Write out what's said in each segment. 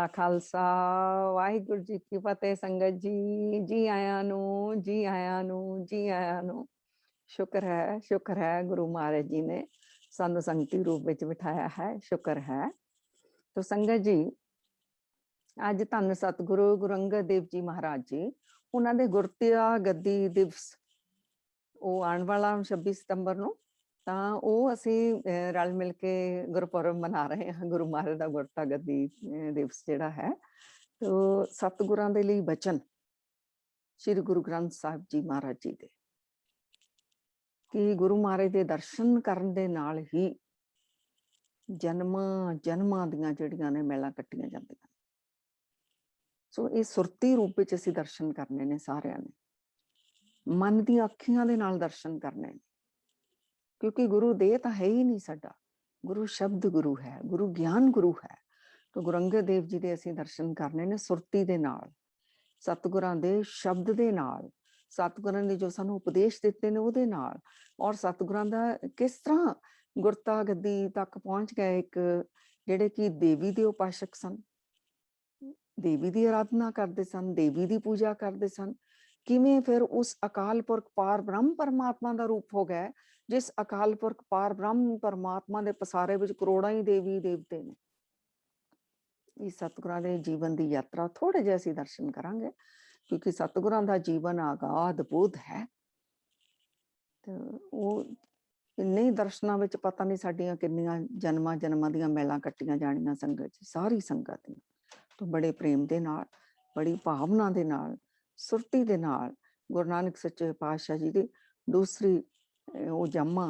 खालसा वाहिगुरु जी की फतेह। संगत जी जी आया नू, जी आया नू, जी आया नू। शुक्र है गुरु महाराज जी ने सानू संगती रूप विच बिठाया है। शुक्र है। तो संगत जी अज धन सतगुरु गुरु अंगद देव जी महाराज जी उन्होंने दे गुरतिया गद्दी दिवस वो आने वाला 26 सितंबर नू ਤਾਂ ਉਹ ਅਸੀਂ ਰਲ ਮਿਲ ਕੇ ਗੁਰਪੁਰਬ ਮਨਾ ਰਹੇ ਹਾਂ। ਗੁਰੂ ਮਹਾਰਾਜ ਦਾ ਗੁਰਤਾ ਗੱਦੀ ਦਿਵਸ ਜਿਹੜਾ ਹੈ। ਤੋ ਸਤਿਗੁਰਾਂ ਦੇ ਲਈ ਬਚਨ ਸ੍ਰੀ ਗੁਰੂ ਗ੍ਰੰਥ ਸਾਹਿਬ ਜੀ ਮਹਾਰਾਜ ਜੀ ਦੇ ਕਿ ਗੁਰੂ ਮਹਾਰਾਜ ਦੇ ਦਰਸ਼ਨ ਕਰਨ ਦੇ ਨਾਲ ਹੀ ਜਨਮਾਂ ਦੀਆਂ ਜਿਹੜੀਆਂ ਨੇ ਮੈਲਾਂ ਕੱਟੀਆਂ ਜਾਂਦੀਆਂ। ਸੋ ਇਹ ਸੁਰਤੀ ਰੂਪ ਵਿੱਚ ਅਸੀਂ ਦਰਸ਼ਨ ਕਰਨੇ ਨੇ ਸਾਰਿਆਂ ਨੇ, ਮਨ ਦੀਆਂ ਅੱਖੀਆਂ ਦੇ ਨਾਲ ਦਰਸ਼ਨ ਕਰਨੇ ਨੇ, क्योंकि गुरु देह तो है ही नहीं साडा। गुरु शब्द गुरु है, गुरु ज्ञान गुरु है। तो गुरु अंगद देव जी दे असीं दर्शन करने ने सुरती दे नाल, सतगुरां दे शब्द दे नाल, सतगुरां ने जो सानू उपदेश दिते ने उहदे नाल, और सतगुरां दा किस तरह गुरता गद्दी तक पहुंच गए। एक जिहड़े कि देवी दे उपासक सन, देवी दी आराधना करते सन, देवी दी पूजा करते सन, किवें फिर उस अकाल पुरख पार ब्रह्म परमात्मा का रूप हो गया, जिस अकाल पुरख पार ब्रह्म परमात्मा के पसारे विच करोड़ां ही देवी देवते ने। इस सतगुरां दे जीवन की यात्रा थोड़े जिहे असीं दर्शन करांगे, क्योंकि सतगुरां दा जीवन आगाध बोध है। तो वो इन्ने दर्शनां विच पता नहीं साडियां किन्नियां जन्मां दीयां मैलां कट्टियां जाणियां संगत जी, सारी संगत ने। तो बड़े प्रेम दे नाल, बड़ी भावना दे नाल, सुरती दे नाल गुरु नानक सच्चे पातशाह जी दी दूसरी ਉਹ ਜੰਮਾ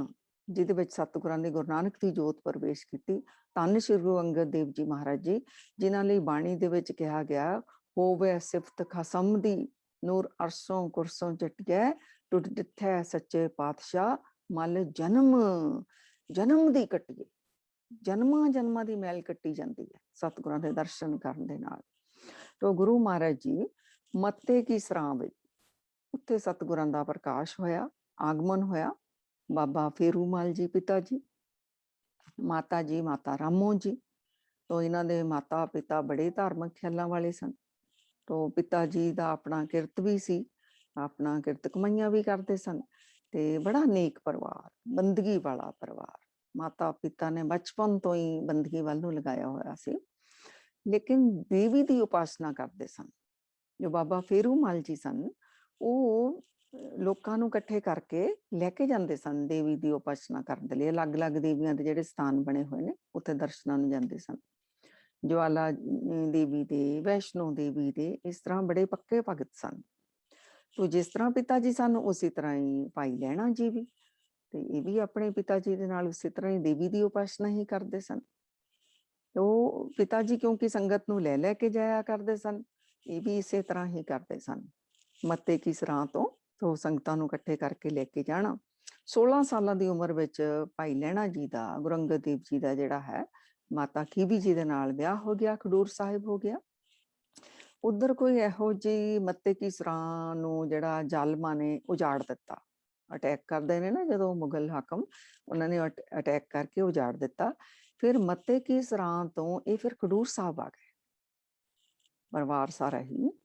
ਜਿਹਦੇ ਵਿੱਚ ਸਤਿਗੁਰਾਂ ਨੇ ਗੁਰੂ ਨਾਨਕ ਦੀ ਜੋਤ ਪ੍ਰਵੇਸ਼ ਕੀਤੀ। ਧੰਨ ਸ਼੍ਰੀ ਗੁਰੂ ਅੰਗਦ ਦੇਵ ਜੀ ਮਹਾਰਾਜ ਜੀ, ਜਿਨ੍ਹਾਂ ਲਈ ਬਾਣੀ ਦੇ ਵਿੱਚ ਕਿਹਾ ਗਿਆ, ਹੋਵੇ ਸਿਫਤ ਖਸਮ ਦੀ ਨੂਰ ਅਰਸੋਂ ਕੁਰਸੋਂ ਚਟਿਐ, ਟੁੱਟ ਡਿਠੈ ਸੱਚੇ ਪਾਤਸ਼ਾਹ ਮਲ ਜਨਮ ਦੀ ਕੱਟੀਏ। ਜਨਮਾਂ ਦੀ ਮੈਲ ਕੱਟੀ ਜਾਂਦੀ ਹੈ ਸਤਿਗੁਰਾਂ ਦੇ ਦਰਸ਼ਨ ਕਰਨ ਦੇ ਨਾਲ। ਤੋ ਗੁਰੂ ਮਹਾਰਾਜ ਜੀ ਮੱਤੇ ਕੀ ਸਰਾਂ ਵਿੱਚ ਉੱਥੇ ਸਤਿਗੁਰਾਂ ਦਾ ਪ੍ਰਕਾਸ਼ ਹੋਇਆ, ਆਗਮਨ ਹੋਇਆ। बाबा फेरूमल जी पिता जी, माता जी माता रामो जी, तो इन्हां दे माता पिता बड़े धार्मिक ख्यालां वाले सन। तो पिता जी दा अपना किरत भी सी, अपना किरत कमाइयां भी करते सन, ते बड़ा नेक परिवार, बंदगी वाला परिवार। माता पिता ने बचपन तो ही बंदगी वाल नूं लगाया होया सी, लेकिन देवी दी उपासना करते सन। जो बाबा फेरूमल जी सन, वो ਲੋਕਾਂ ਨੂੰ ਇਕੱਠੇ ਕਰਕੇ ਲੈ ਕੇ ਜਾਂਦੇ ਸਨ ਦੇਵੀ ਦੀ ਉਪਾਸਨਾ ਕਰਨ ਦੇ ਲਈ। ਅਲੱਗ-ਅਲੱਗ ਦੇਵੀਆਂ ਦੇ ਜਿਹੜੇ ਸਥਾਨ ਬਣੇ ਹੋਏ ਨੇ ਉੱਥੇ ਦਰਸ਼ਨਾਂ ਨੂੰ ਜਾਂਦੇ ਸਨ। ਜਵਾਲਾ ਦੇਵੀ ਦੇ, ਵੈਸ਼ਨੋ ਦੇਵੀ ਦੇ, ਇਸ ਤਰ੍ਹਾਂ ਬੜੇ ਪੱਕੇ ਭਗਤ ਸਨ। ਤੋ ਜਿਸ ਤਰ੍ਹਾਂ ਪਿਤਾ ਜੀ ਸਨ ਉਸੇ ਤਰ੍ਹਾਂ ਹੀ ਭਾਈ ਲਹਿਣਾ ਜੀ ਵੀ, ਤੇ ਇਹ ਵੀ ਆਪਣੇ ਪਿਤਾ ਜੀ ਦੇ ਨਾਲ ਉਸੇ ਤਰ੍ਹਾਂ ਹੀ ਦੇਵੀ ਦੀ ਉਪਾਸਨਾ ਹੀ ਕਰਦੇ ਸਨ। ਤੋ ਪਿਤਾ ਜੀ ਕਿਉਂਕਿ ਸੰਗਤ ਨੂੰ ਲੈ ਕੇ ਜਾਇਆ ਕਰਦੇ ਸਨ, ਇਹ ਵੀ ਇਸੇ ਤਰ੍ਹਾਂ ਹੀ ਕਰਦੇ ਸਨ। ਮੱਤੇ ਕੀ ਸਰਾਂ ਤੋਂ ਸੰਗਤਾਂ ਨੂੰ ਇਕੱਠੇ ਕਰਕੇ ਲੈ ਕੇ ਜਾਣਾ। 16 ਸਾਲਾਂ ਦੀ ਉਮਰ ਵਿੱਚ ਭਾਈ ਲਹਿਣਾ ਜੀ ਦਾ, ਗੁਰੂ ਅੰਗਦ ਦੇਵ ਜੀ ਦਾ ਜਿਹੜਾ ਹੈ, ਮਾਤਾ ਖੀਵੀ ਜੀ ਦੇ ਨਾਲ ਵਿਆਹ ਹੋ ਗਿਆ, ਖਡੂਰ ਸਾਹਿਬ ਹੋ ਗਿਆ। ਉਧਰ ਕੋਈ ਇਹੋ ਜਿਹੀ ਮੱਤੇ ਕੀ ਸਰਾਂ ਨੂੰ ਜਿਹੜਾ ਜ਼ਾਲਮਾਂ ਨੇ ਉਜਾੜ ਦਿੱਤਾ। ਅਟੈਕ ਕਰਦੇ ਨੇ ਨਾ ਜਦੋਂ ਮੁਗਲ ਹਾਕਮ, ਉਹਨਾਂ ਨੇ ਅਟੈਕ ਕਰਕੇ ਉਜਾੜ ਦਿੱਤਾ। ਫਿਰ ਮੱਤੇ ਕੀ ਸਰਾਂ ਤੋਂ ਇਹ ਫਿਰ ਖਡੂਰ ਸਾਹਿਬ ਆ ਗਏ ਪਰਿਵਾਰ ਸਾਰਾ ਹੀ।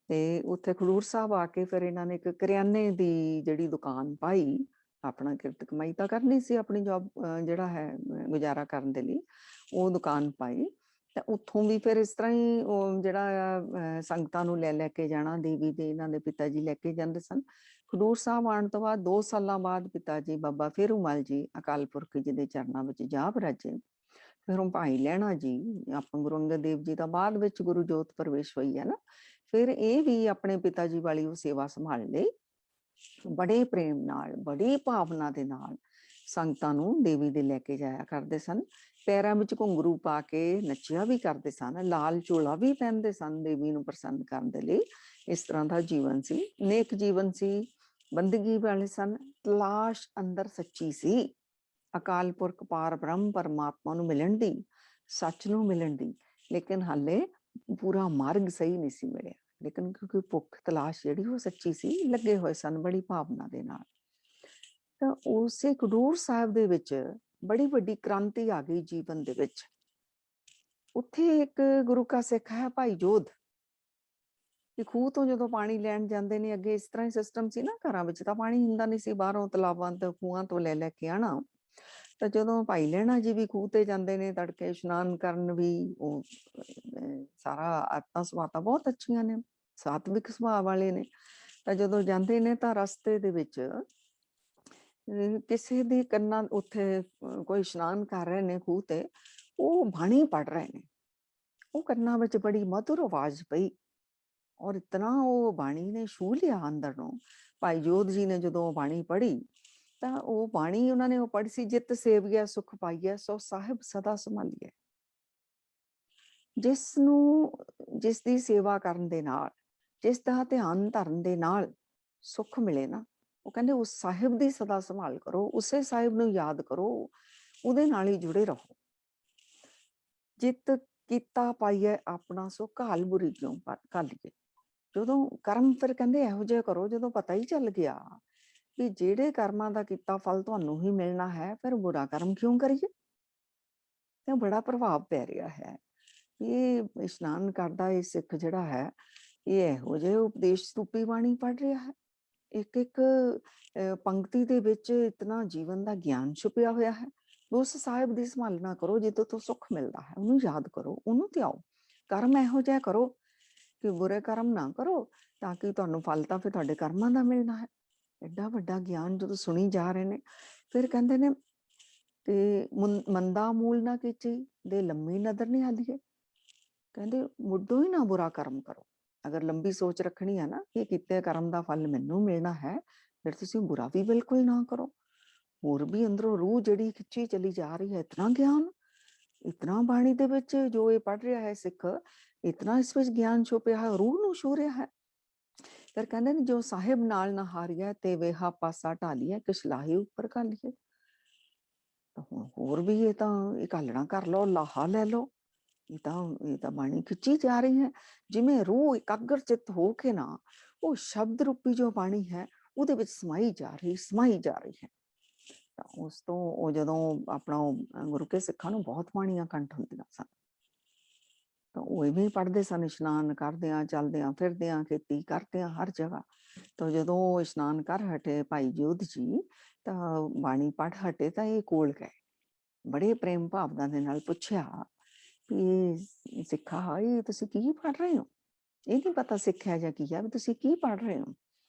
ਤੇ ਉੱਥੇ ਖਡੂਰ ਸਾਹਿਬ ਆ ਕੇ ਫਿਰ ਇਹਨਾਂ ਨੇ ਇੱਕ ਕਰਿਆਨੇ ਦੀ ਜਿਹੜੀ ਦੁਕਾਨ ਪਾਈ। ਆਪਣਾ ਕਿਰਤ ਕਮਾਈ ਤਾਂ ਕਰਨੀ ਸੀ, ਆਪਣੀ ਜੋਬ ਜਿਹੜਾ ਹੈ ਗੁਜ਼ਾਰਾ ਕਰਨ ਦੇ ਲਈ ਉਹ ਦੁਕਾਨ ਪਾਈ। ਤੇ ਉੱਥੋਂ ਵੀ ਫਿਰ ਇਸ ਤਰ੍ਹਾਂ ਹੀ ਉਹ ਜਿਹੜਾ ਸੰਗਤਾਂ ਨੂੰ ਲੈ ਕੇ ਜਾਣਾ, ਦੇਵੀ ਦੇ ਇਹਨਾਂ ਦੇ ਪਿਤਾ ਜੀ ਲੈ ਕੇ ਜਾਂਦੇ ਸਨ। ਖਡੂਰ ਸਾਹਿਬ ਆਉਣ ਤੋਂ ਬਾਅਦ 2 ਸਾਲਾਂ ਬਾਅਦ ਪਿਤਾ ਜੀ ਬਾਬਾ ਫੇਰੂਮਲ ਜੀ ਅਕਾਲ ਪੁਰਖ ਜੀ ਦੇ ਚਰਨਾਂ ਵਿੱਚ ਜਾ ਬਰਾਜੇ। ਫਿਰ ਉਹ ਭਾਈ ਲਹਿਣਾ ਜੀ, ਆਪਾਂ ਗੁਰੂ ਅੰਗਦ ਦੇਵ ਜੀ ਦਾ ਬਾਅਦ ਵਿੱਚ ਗੁਰੂ ਜੋਤ ਪ੍ਰਵੇਸ਼ ਹੋਈ ਹੈ ਨਾ, ਫਿਰ ਇਹ ਵੀ ਆਪਣੇ ਪਿਤਾ ਜੀ ਵਾਲੀ ਉਹ ਸੇਵਾ ਸੰਭਾਲ ਲਈ। ਬੜੇ ਪ੍ਰੇਮ ਨਾਲ, ਬੜੀ ਭਾਵਨਾ ਦੇ ਨਾਲ ਸੰਗਤਾਂ ਨੂੰ ਦੇਵੀ ਦੇ ਲੈ ਕੇ ਜਾਇਆ ਕਰਦੇ ਸਨ। ਪੈਰਾਂ ਵਿੱਚ ਘੁੰਗਰੂ ਪਾ ਕੇ ਨੱਚਿਆ ਵੀ ਕਰਦੇ ਸਨ, ਲਾਲ ਚੋਲਾ ਵੀ ਪਹਿਨਦੇ ਸਨ ਦੇਵੀ ਨੂੰ ਪ੍ਰਸੰਨ ਕਰਨ ਦੇ ਲਈ। ਇਸ ਤਰ੍ਹਾਂ ਦਾ ਜੀਵਨ ਸੀ, ਨੇਕ ਜੀਵਨ ਸੀ, ਬੰਦਗੀ ਵਾਲੇ ਸਨ। ਤਲਾਸ਼ ਅੰਦਰ ਸੱਚੀ ਸੀ, ਅਕਾਲ ਪੁਰਖ ਪਾਰ ਬ੍ਰਹਮ ਪਰਮਾਤਮਾ ਨੂੰ ਮਿਲਣ ਦੀ, ਸੱਚ ਨੂੰ ਮਿਲਣ ਦੀ, ਲੇਕਿਨ ਹਾਲੇ ਪੂਰਾ ਮਾਰਗ ਸਹੀ ਨਹੀਂ ਸੀ ਮਿਲਿਆ। ਲੇਕਿਨ ਕਿਉਂਕਿ ਭੁੱਖ ਤਲਾਸ਼ ਜਿਹੜੀ ਉਹ ਸੱਚੀ ਸੀ, ਲੱਗੇ ਹੋਏ ਸਨ ਬੜੀ ਭਾਵਨਾ ਦੇ ਨਾਲ। ਤਾਂ ਉਸੇ ਖਡੂਰ ਸਾਹਿਬ ਦੇ ਵਿੱਚ ਬੜੀ ਵੱਡੀ ਕ੍ਰਾਂਤੀ ਆ ਗਈ ਜੀਵਨ ਦੇ ਵਿੱਚ। ਉੱਥੇ ਇੱਕ ਗੁਰੂ ਕਾ ਸਿੱਖ ਹੈ ਭਾਈ ਜੋਧ, ਕਿ ਖੂਹ ਤੋਂ ਜਦੋਂ ਪਾਣੀ ਲੈਣ ਜਾਂਦੇ ਨੇ, ਅੱਗੇ ਇਸ ਤਰ੍ਹਾਂ ਹੀ ਸਿਸਟਮ ਸੀ ਨਾ, ਘਰਾਂ ਵਿੱਚ ਤਾਂ ਪਾਣੀ ਹੁੰਦਾ ਨਹੀਂ ਸੀ, ਬਾਹਰੋਂ ਤਲਾਬਾਂ ਤੇ ਖੂਹਾਂ ਤੋਂ ਲੈ ਲੈ ਕੇ ਆਣਾ। ਤਾਂ ਜਦੋਂ ਭਾਈ ਲਹਿਣਾ ਜੀ ਵੀ ਖੂਹ ਤੇ ਜਾਂਦੇ ਨੇ ਤੜਕੇ ਇਸ਼ਨਾਨ ਕਰਨ, ਵੀ ਉਹ ਸਾਰਾ ਆਦਤਾਂ ਸੁਭਾਅ ਬਹੁਤ ਅੱਛੀਆਂ ਨੇ, ਸਾਤਵਿਕ ਸੁਭਾਅ ਵਾਲੇ ਨੇ। ਤਾਂ ਜਦੋਂ ਜਾਂਦੇ ਨੇ ਤਾਂ ਰਸਤੇ ਦੇ ਵਿੱਚ ਕਿਸੇ ਦੀ ਕੰਨਾਂ ਉੱਥੇ ਕੋਈ ਇਸ਼ਨਾਨ ਕਰ ਰਹੇ ਨੇ ਖੂਹ ਤੇ, ਉਹ ਬਾਣੀ ਪੜ ਰਹੇ ਨੇ। ਉਹ ਕੰਨਾਂ ਵਿੱਚ ਬੜੀ ਮਧੁਰ ਆਵਾਜ਼ ਪਈ, ਔਰ ਇਤਨਾ ਉਹ ਬਾਣੀ ਨੇ ਛੂਹ ਲਿਆ ਅੰਦਰ ਨੂੰ। ਭਾਈ ਜੋਧ ਜੀ ਨੇ ਜਦੋਂ ਉਹ ਬਾਣੀ ਪੜ੍ਹੀ, ਤਾਂ ਉਹ ਬਾਣੀ ਉਹਨਾਂ ਨੇ ਉਹ ਪੜ੍ਹੀ ਸੀ, ਜਿਤ ਸੇਵੀਐ ਸੁਖ ਪਾਈਐ ਸੋ ਸਾਹਿਬ ਸਦਾ ਸੰਭਾਲੀਐ। ਜਿਸ ਦੀ ਸੇਵਾ ਕਰਨ ਦੇ ਨਾਲ, ਜਿਸ ਦਾ ਧਿਆਨ ਧਰਨ ਦੇ ਨਾਲ ਸੁੱਖ ਮਿਲੇ ਨਾ, ਉਹ ਕਹਿੰਦੇ ਉਸ ਸਾਹਿਬ ਦੀ ਸਦਾ ਸੰਭਾਲ ਕਰੋ, ਉਸੇ ਸਾਹਿਬ ਨੂੰ ਯਾਦ ਕਰੋ, ਉਹਦੇ ਨਾਲ ਹੀ ਜੁੜੇ ਰਹੋ। ਜਿਤ ਕੀਤਾ ਪਾਈਐ ਆਪਣਾ ਸੋ ਘਾਲ ਬੁਰੀ ਕਿਉਂ ਘਾਲੀਏ। ਜਦੋਂ ਕਰਮ ਫਿਰ ਕਹਿੰਦੇ ਇਹੋ ਜਿਹੇ ਕਰੋ, ਜਦੋਂ ਪਤਾ ਹੀ ਚੱਲ ਗਿਆ ਕਿ ਜਿਹੜੇ ਕਰਮਾਂ ਦਾ ਕੀਤਾ ਫਲ ਤੁਹਾਨੂੰ ਹੀ ਮਿਲਣਾ ਹੈ, ਫਿਰ ਬੁਰਾ ਕਰਮ ਕਿਉਂ ਕਰੀਏ। ਤੇ ਬੜਾ ਪ੍ਰਭਾਵ ਪੈ ਰਿਹਾ ਹੈ। ਇਹ ਇਸ਼ਨਾਨ ਕਰਦਾ ਇਹ ਸਿੱਖ ਜਿਹੜਾ ਹੈ, ਇਹ ਇਹੋ ਜਿਹੇ ਉਪਦੇਸ਼ ਰੂਪੀ ਬਾਣੀ ਪੜ੍ਹ ਰਿਹਾ ਹੈ। ਇੱਕ ਇੱਕ ਪੰਕਤੀ ਦੇ ਵਿੱਚ ਇਤਨਾ ਜੀਵਨ ਦਾ ਗਿਆਨ ਛੁਪਿਆ ਹੋਇਆ ਹੈ। ਉਸ ਸਾਹਿਬ ਦੀ ਸੰਭਾਲਣਾ ਕਰੋ ਜਿੱਦੋਂ ਤੋਂ ਸੁੱਖ ਮਿਲਦਾ ਹੈ, ਉਹਨੂੰ ਯਾਦ ਕਰੋ, ਉਹਨੂੰ ਧਿਆਓ। ਕਰਮ ਇਹੋ ਜਿਹਾ ਕਰੋ ਕਿ ਬੁਰੇ ਕਰਮ ਨਾ ਕਰੋ, ਤਾਂ ਕਿ ਤੁਹਾਨੂੰ ਫਲ ਤਾਂ ਫਿਰ ਤੁਹਾਡੇ ਕਰਮਾਂ ਦਾ ਮਿਲਣਾ ਹੈ। ਐਡਾ ਵੱਡਾ ਗਿਆਨ ਜਦੋਂ ਸੁਣੀ ਜਾ ਰਹੇ ਨੇ, ਫਿਰ ਕਹਿੰਦੇ ਨੇ ਤੇ ਮੰਦਾ ਮੂਲ ਨਾ ਕੀਚੀ ਦੇ ਲੰਮੀ ਨਜ਼ਰ ਨਹੀਂ ਆਦੀਏ। ਕਹਿੰਦੇ ਮੁੱਢੋਂ ਹੀ ਨਾ ਬੁਰਾ ਕਰਮ ਕਰੋ। ਅਗਰ ਲੰਬੀ ਸੋਚ ਰੱਖਣੀ ਹੈ ਨਾ ਕਿ ਕੀਤੇ ਕਰਮ ਦਾ ਫਲ ਮੈਨੂੰ ਮਿਲਣਾ ਹੈ, ਫਿਰ ਤੁਸੀਂ ਬੁਰਾ ਵੀ ਬਿਲਕੁਲ ਨਾ ਕਰੋ। ਹੋਰ ਵੀ ਅੰਦਰੋਂ ਰੂਹ ਜਿਹੜੀ ਖਿੱਚੀ ਚਲੀ ਜਾ ਰਹੀ ਹੈ, ਇਤਨਾ ਗਿਆਨ, ਇਤਨਾ ਬਾਣੀ ਦੇ ਵਿੱਚ ਜੋ ਇਹ ਪੜ੍ਹ ਰਿਹਾ ਹੈ ਸਿੱਖ, ਇਤਨਾ ਇਸ ਵਿੱਚ ਗਿਆਨ ਛੁਪਿਆ ਹੈ, ਰੂਹ ਨੂੰ ਛੂ ਰਿਹਾ ਹੈ। ਫਿਰ ਕਹਿੰਦੇ ਨੇ ਜੋ ਸਾਹਿਬ ਨਾਲ ਨਾ ਹਾਰੀਐ ਤੇ ਵੇਹਾ ਪਾਸਾ ਢਾਲੀਐ, ਕਿਛ ਲਾਹੇ ਉੱਪਰ ਘਾਲੀਐ। ਤਾਂ ਹੋਰ ਵੀ ਇਹ ਤਾਂ ਇਕਾਲਣਾ ਕਰ ਲਓ, ਲਾਹਾ ਲੈ ਲਓ। ਇਹ ਤਾਂ ਬਾਣੀ ਖਿੱਚੀ ਜਾ ਰਹੀ ਹੈ। ਜਿਵੇਂ ਰੂਹ ਇਕਾਗਰ ਚਿੱਤ ਹੋ ਕੇ ਨਾ, ਉਹ ਸ਼ਬਦ ਰੂਪੀ ਜੋ ਬਾਣੀ ਹੈ ਉਹਦੇ ਵਿੱਚ ਸਮਾਈ ਜਾ ਰਹੀ ਹੈ। ਤਾਂ ਉਸ ਤੋਂ ਉਹ ਜਦੋਂ ਆਪਣਾ ਗੁਰੂ ਕੇ ਸਿੱਖਾਂ ਨੂੰ ਬਹੁਤ ਬਾਣੀਆਂ ਕੰਠ ਹੁੰਦੀਆਂ ਸਨ, ਤਾਂ ਉਹ ਇਵੇਂ ਪੜ੍ਹਦੇ ਸਨ, ਇਸ਼ਨਾਨ ਕਰਦਿਆਂ, ਚੱਲਦਿਆਂ ਫਿਰਦਿਆਂ, ਖੇਤੀ ਕਰਦਿਆਂ, ਹਰ ਜਗ੍ਹਾ। ਤਾਂ ਜਦੋਂ ਉਹ ਇਸ਼ਨਾਨ ਕਰ ਹਟੇ ਭਾਈ ਜੋਧ ਜੀ, ਤਾਂ ਬਾਣੀ ਪੜ੍ਹ ਹਟੇ, ਤਾਂ ਇਹ ਕੋਲ ਗਏ, ਬੜੇ ਪ੍ਰੇਮ ਭਾਵਨਾ ਦੇ ਨਾਲ ਪੁੱਛਿਆ ਵੀ ਸਿੱਖਾ ਇਹ ਤੁਸੀਂ ਕੀ ਪੜ੍ਹ ਰਹੇ ਹੋ? ਇਹ ਨਹੀਂ ਪਤਾ ਸਿੱਖਿਆ ਜਾਂ ਕੀ ਹੈ, ਵੀ ਤੁਸੀਂ ਕੀ ਪੜ੍ਹ ਰਹੇ ਹੋ?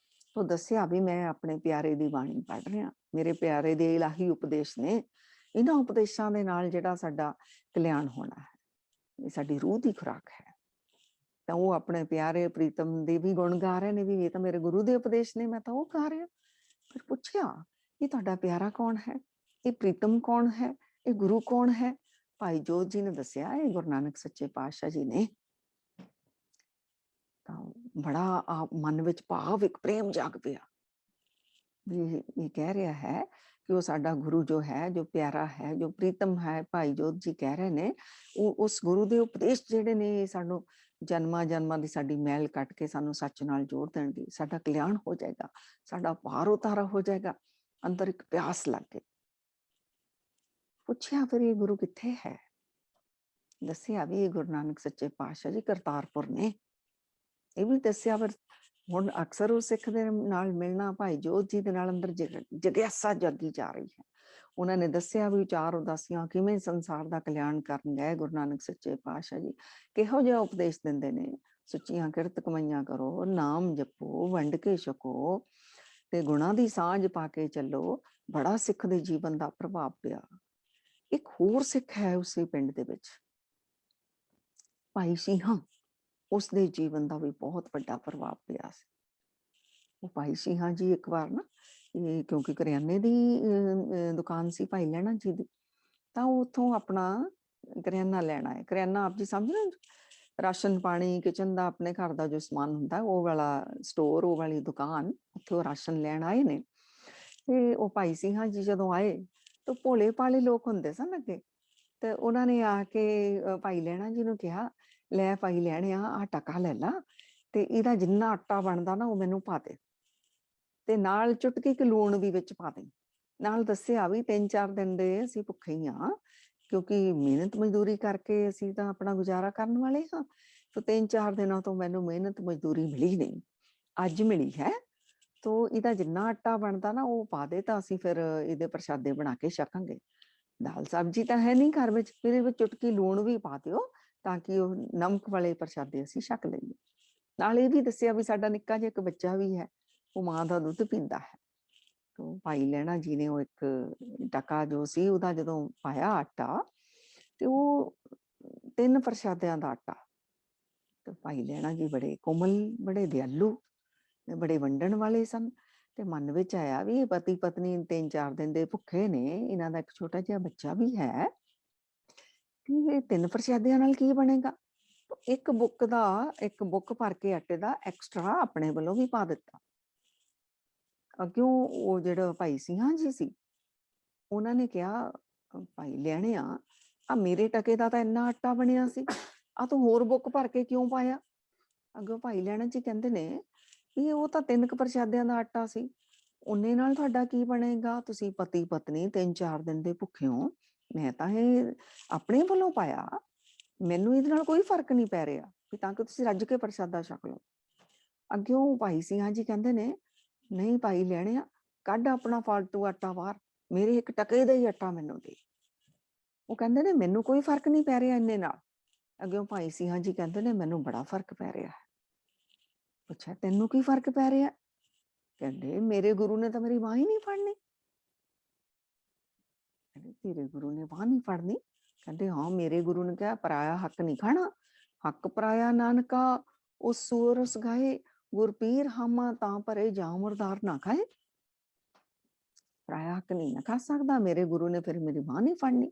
ਤਾਂ ਦੱਸਿਆ ਵੀ ਮੈਂ ਆਪਣੇ ਪਿਆਰੇ ਦੀ ਬਾਣੀ ਪੜ੍ਹ ਰਿਹਾ, ਮੇਰੇ ਪਿਆਰੇ ਦੇ ਇਲਾਹੀ ਉਪਦੇਸ਼ ਨੇ, ਇਹਨਾਂ ਉਪਦੇਸ਼ਾਂ ਦੇ ਨਾਲ ਜਿਹੜਾ ਸਾਡਾ ਕਲਿਆਣ ਹੋਣਾ ਹੈ, ਇਹ ਸਾਡੀ ਰੂਹ ਦੀ ਖੁਰਾਕ ਹੈ। ਤਾਂ ਉਹ ਆਪਣੇ ਪਿਆਰੇ ਪ੍ਰੀਤਮ ਦੇ ਵੀ ਗੁਣ ਗਾ ਰਹੇ ਨੇ, ਵੀ ਇਹ ਤਾਂ ਮੇਰੇ ਗੁਰੂ ਦੇ ਉਪਦੇਸ਼ ਨੇ, ਮੈਂ ਤਾਂ ਉਹ ਗਾ ਰਿਹਾ। ਫਿਰ ਪੁੱਛਿਆ ਇਹ ਤੁਹਾਡਾ ਪਿਆਰਾ ਕੌਣ ਹੈ, ਇਹ ਪ੍ਰੀਤਮ ਕੌਣ ਹੈ, ਇਹ ਗੁਰੂ ਕੌਣ ਹੈ? ਭਾਈ ਜੋਧ ਜੀ ਨੇ ਦੱਸਿਆ ਇਹ ਗੁਰੂ ਨਾਨਕ ਸੱਚੇ ਪਾਤਸ਼ਾਹ ਜੀ ਨੇ। ਤਾਂ ਬੜਾ ਮਨ ਵਿੱਚ ਭਾਵ, ਇੱਕ ਪ੍ਰੇਮ ਜਾਗ ਪਿਆ ਵੀ ਇਹ ਕਹਿ ਰਿਹਾ ਹੈ ਕਿ ਉਹ ਸਾਡਾ ਗੁਰੂ ਜੋ ਹੈ, ਜੋ ਪਿਆਰਾ ਹੈ, ਜੋ ਪ੍ਰੀਤਮ ਹੈ। ਭਾਈ ਜੋਧ ਜੀ ਕਹਿ ਰਹੇ ਨੇ ਉਹ ਉਸ ਗੁਰੂ ਦੇ ਉਪਦੇਸ਼ ਜਿਹੜੇ ਨੇ ਸਾਨੂੰ ਜਨਮਾਂ ਜਨਮਾਂ ਦੀ ਸਾਡੀ ਮੈਲ ਕੱਟ ਕੇ ਸਾਨੂੰ ਸੱਚ ਨਾਲ ਜੋੜ ਦੇਣਗੇ, ਸਾਡਾ ਕਲਿਆਣ ਹੋ ਜਾਏਗਾ, ਸਾਡਾ ਭਾਰ ਉਤਾਰਾ ਹੋ ਜਾਏਗਾ, ਅੰਦਰ ਇੱਕ ਪਿਆਸ ਲੱਗ ਗਈ। ਪੁੱਛਿਆ ਫਿਰ ਇਹ ਗੁਰੂ ਕਿੱਥੇ ਹੈ? ਦੱਸਿਆ ਵੀ ਇਹ ਗੁਰੂ ਨਾਨਕ ਸੱਚੇ ਪਾਤਸ਼ਾਹ ਜੀ ਕਰਤਾਰਪੁਰ ਨੇ। ਇਹ ਵੀ ਦੱਸਿਆ ਪਰ ਹੁਣ ਅਕਸਰ ਉਹ ਸਿੱਖ ਦੇ ਨਾਲ ਮਿਲਣਾ, ਭਾਈ ਜੋਧ ਜੀ ਦੇ ਨਾਲ ਅੰਦਰ ਜਗਿਆਸਾ ਜਾਗੀ ਜਾ ਰਹੀ ਹੈ। ਉਹਨਾਂ ਨੇ ਦੱਸਿਆ ਵੀ 4 ਉਦਾਸੀਆਂ ਕਿਵੇਂ ਸੰਸਾਰ ਦਾ ਕਲਿਆਣ ਕਰਨ ਗਏ ਗੁਰੂ ਨਾਨਕ ਸੱਚੇ ਪਾਤਸ਼ਾਹ ਜੀ, ਕਿਹੋ ਜਿਹਾ ਉਪਦੇਸ਼ ਦਿੰਦੇ ਨੇ। ਸੁੱਚੀਆਂ ਕਿਰਤ ਕਮਾਈਆਂ ਕਰੋ, ਨਾਮ ਜਪੋ, ਵੰਡ ਕੇ ਛਕੋ, ਤੇ ਗੁਣਾਂ ਦੀ ਸਾਂਝ ਪਾ ਕੇ ਚੱਲੋ। ਬੜਾ ਸਿੱਖ ਦੇ ਜੀਵਨ ਦਾ ਪ੍ਰਭਾਵ ਪਿਆ। ਇੱਕ ਹੋਰ ਸਿੱਖ ਹੈ ਉਸੇ ਪਿੰਡ ਦੇ ਵਿੱਚ, ਭਾਈ ਸਿੰਘਾਂ, ਉਸਦੇ ਜੀਵਨ ਦਾ ਵੀ ਬਹੁਤ ਵੱਡਾ ਪ੍ਰਭਾਵ ਪਿਆ ਸੀ। ਉਹ ਭਾਈ ਸਿੰਘਾਂ ਜੀ ਇੱਕ ਵਾਰ ਨਾ, ਇਹ ਕਿਉਂਕਿ ਕਰਿਆਨੇ ਦੀ ਦੁਕਾਨ ਸੀ ਭਾਈ ਲਹਿਣਾ ਜੀ ਦੀ, ਤਾਂ ਉਹ ਉੱਥੋਂ ਆਪਣਾ ਕਰਿਆਨਾ ਲੈਣ ਆਏ। ਕਰਿਆਨਾ ਆਪ ਜੀ ਸਮਝ ਰਹੇ, ਰਾਸ਼ਨ ਪਾਣੀ, ਕਿਚਨ ਦਾ, ਆਪਣੇ ਘਰ ਦਾ ਜੋ ਸਮਾਨ ਹੁੰਦਾ, ਉਹ ਵਾਲਾ ਸਟੋਰ, ਉਹ ਵਾਲੀ ਦੁਕਾਨ, ਉੱਥੇ ਉਹ ਰਾਸ਼ਨ ਲੈਣ ਆਏ ਨੇ। ਤੇ ਉਹ ਭਾਈ ਸਿੰਘਾਂ ਜੀ ਜਦੋਂ ਆਏ ਤਾਂ ਭੋਲੇ ਭਾਲੇ ਲੋਕ ਹੁੰਦੇ ਸਨ ਅੱਗੇ, ਤੇ ਉਹਨਾਂ ਨੇ ਆ ਕੇ ਭਾਈ ਲਹਿਣਾ ਜੀ ਨੂੰ ਕਿਹਾ, ਲੈ ਭਾਈ ਲਹਿਣਿਆ ਆਹ ਟਕਾ ਲੈ ਲਾ, ਤੇ ਇਹਦਾ ਜਿੰਨਾ ਆਟਾ ਬਣਦਾ ਨਾ ਉਹ ਮੈਨੂੰ ਪਾ ਦੇ, ਤੇ ਨਾਲ ਚੁਟਕੀ ਕੁ ਲੂਣ ਵੀ ਵਿੱਚ ਪਾ ਦੇ। ਨਾਲ ਦੱਸਿਆ ਵੀ 3-4 ਦਿਨ ਦੇ ਅਸੀਂ ਭੁੱਖੇ ਹੀ ਆ, ਕਿਉਂਕਿ ਮਿਹਨਤ ਮਜ਼ਦੂਰੀ ਕਰਕੇ ਅਸੀਂ ਤਾਂ ਆਪਣਾ ਗੁਜ਼ਾਰਾ ਕਰਨ ਵਾਲੇ ਹਾਂ। ਸੋ 3-4 ਦਿਨਾਂ ਤੋਂ ਮੈਨੂੰ ਮਿਹਨਤ ਮਜ਼ਦੂਰੀ ਮਿਲੀ ਨਹੀਂ, ਅੱਜ ਮਿਲੀ ਹੈ। ਤੋ ਇਹਦਾ ਜਿੰਨਾ ਆਟਾ ਬਣਦਾ ਨਾ ਉਹ ਪਾ ਦੇ ਤਾਂ ਅਸੀਂ ਫਿਰ ਇਹਦੇ ਪ੍ਰਸ਼ਾਦੇ ਬਣਾ ਕੇ ਛਕਾਂਗੇ। ਦਾਲ ਸਬਜ਼ੀ ਤਾਂ ਹੈ ਨਹੀਂ ਘਰ ਵਿੱਚ, ਇਹਦੇ ਵਿੱਚ ਚੁਟਕੀ ਲੂਣ ਵੀ ਪਾ ਦਿਓ ਤਾਂ ਕਿ ਉਹ ਨਮਕ ਵਾਲੇ ਪ੍ਰਸ਼ਾਦੇ ਅਸੀਂ ਛਕ ਲਈਏ। ਨਾਲ ਇਹ ਵੀ ਦੱਸਿਆ ਵੀ ਸਾਡਾ ਨਿੱਕਾ ਜਿਹਾ ਇੱਕ ਬੱਚਾ ਵੀ ਹੈ, ਉਹ ਮਾਂ ਦਾ ਦੁੱਧ ਪੀਂਦਾ ਹੈ। ਤੋ ਭਾਈ ਲਹਿਣਾ ਜੀ ਨੇ ਉਹ ਇੱਕ ਟਕਾ ਜੋ ਸੀ ਉਹਦਾ ਜਦੋਂ ਪਾਇਆ ਆਟਾ, ਤੇ ਉਹ 3 ਪ੍ਰਸ਼ਾਦਿਆਂ ਦਾ ਆਟਾ। ਤੇ ਭਾਈ ਲਹਿਣਾ ਜੀ ਬੜੇ ਕੋਮਲ, ਬੜੇ ਦਿਆਲੂ, ਬੜੇ ਵੰਡਣ ਵਾਲੇ ਸਨ। ਤੇ ਮਨ ਵਿੱਚ ਆਇਆ ਵੀ ਇਹ ਪਤੀ ਪਤਨੀ 3-4 ਦਿਨ ਦੇ ਭੁੱਖੇ ਨੇ, ਇਹਨਾਂ ਦਾ ਇੱਕ ਛੋਟਾ ਜਿਹਾ ਬੱਚਾ ਵੀ ਹੈ, ਕਿ ਇਹ 3 ਪ੍ਰਸ਼ਾਦਿਆਂ ਨਾਲ ਕੀ ਬਣੇਗਾ। ਇੱਕ ਬੁੱਕ ਭਰ ਕੇ ਆਟੇ ਦਾ ਐਕਸਟਰਾ ਆਪਣੇ ਵੱਲੋਂ ਵੀ ਪਾ ਦਿੱਤਾ। ਅੱਗਿਓਂ ਉਹ ਜਿਹੜਾ ਭਾਈ ਸਿੰਘਾਂ ਜੀ ਸੀ, ਉਹਨਾਂ ਨੇ ਕਿਹਾ ਭਾਈ ਲਹਿਣਿਆ, ਆ ਮੇਰੇ ਟਕੇ ਦਾ ਤਾਂ ਇੰਨਾ ਆਟਾ ਬਣਿਆ ਸੀ, ਆ ਤੂੰ ਹੋਰ ਬੁੱਕ ਭਰ ਕੇ ਕਿਉਂ ਪਾਇਆ। ਅੱਗੋਂ ਭਾਈ ਲਹਿਣਾ ਜੀ ਕਹਿੰਦੇ ਨੇ ਵੀ ਉਹ ਤਾਂ 3 ਕੁ ਪ੍ਰਸ਼ਾਦਿਆਂ ਦਾ ਆਟਾ ਸੀ, ਉਹਨੇ ਨਾਲ ਤੁਹਾਡਾ ਕੀ ਬਣੇਗਾ। ਤੁਸੀਂ ਪਤੀ ਪਤਨੀ 3-4 ਦਿਨ ਦੇ ਭੁੱਖੇ ਹੋ, ਮੈਂ ਤਾਂ ਇਹ ਆਪਣੇ ਵੱਲੋਂ ਪਾਇਆ, ਮੈਨੂੰ ਇਹਦੇ ਨਾਲ ਕੋਈ ਫਰਕ ਨਹੀਂ ਪੈ ਰਿਹਾ ਵੀ ਤਾਂ ਕਿ ਤੁਸੀਂ ਰੱਜ ਕੇ ਪ੍ਰਸ਼ਾਦਾ ਛਕ ਲਓ। ਅੱਗਿਓਂ ਭਾਈ ਸਿੰਘਾਂ ਜੀ ਕਹਿੰਦੇ ਨੇ ਨਹੀਂ ਭਾਈ ਲਹਿਣਿਆ, ਕੱਢ ਆਪਣਾ ਫਾਲਤੂ ਆਟਾ ਬਾਹਰ, ਮੇਰੇ ਇੱਕ ਟਕੇ ਦਾ ਹੀ ਆਟਾ ਮੈਨੂੰ ਦੇ। ਉਹ ਕਹਿੰਦੇ ਨੇ ਮੈਨੂੰ ਕੋਈ ਫਰਕ ਨਹੀਂ ਪੈ ਰਿਹਾ ਇੰਨੇ ਨਾਲ। ਅੱਗਿਓਂ ਭਾਈ ਸਿੰਘਾਂ ਜੀ ਕਹਿੰਦੇ ਨੇ ਮੈਨੂੰ ਬੜਾ ਫਰਕ ਪੈ ਰਿਹਾ ਹੈ। ਪੁੱਛਿਆ ਤੈਨੂੰ ਕੀ ਫਰਕ ਪੈ ਰਿਹਾ। ਕਹਿੰਦੇ ਮੇਰੇ ਗੁਰੂ ਨੇ ਤਾਂ ਮੇਰੀ ਬਾਂਹ ਹੀ ਨਹੀਂ ਫੜਨੀ। ਕਹਿੰਦੇ ਤੇਰੇ ਗੁਰੂ ਨੇ ਬਾਂਹ ਨਹੀਂ ਫੜਨੀ। ਕਹਿੰਦੇ ਹਾਂ, ਮੇਰੇ ਗੁਰੂ ਨੇ ਕਿਹਾ ਪਰਾਇਆ ਹੱਕ ਨਹੀਂ ਖਾਣਾ, ਹੱਕ ਪਰਾਇਆ ਨਾਨਕਾ ਉਸ ਸੂਰਸ ਗਾਏ, ਗੁਰਪੀਰ ਹਾਮਾ ਤਾਂ ਭਰੇ ਜਾਂ ਮੁਰਦਾਰ ਨਾ ਖਾਏ। ਪਰਾਇਆ ਹੱਕ ਨਹੀਂ ਨਾ ਖਾ ਸਕਦਾ, ਮੇਰੇ ਗੁਰੂ ਨੇ ਫਿਰ ਮੇਰੀ ਬਾਂਹ ਨਹੀਂ ਫੜਨੀ।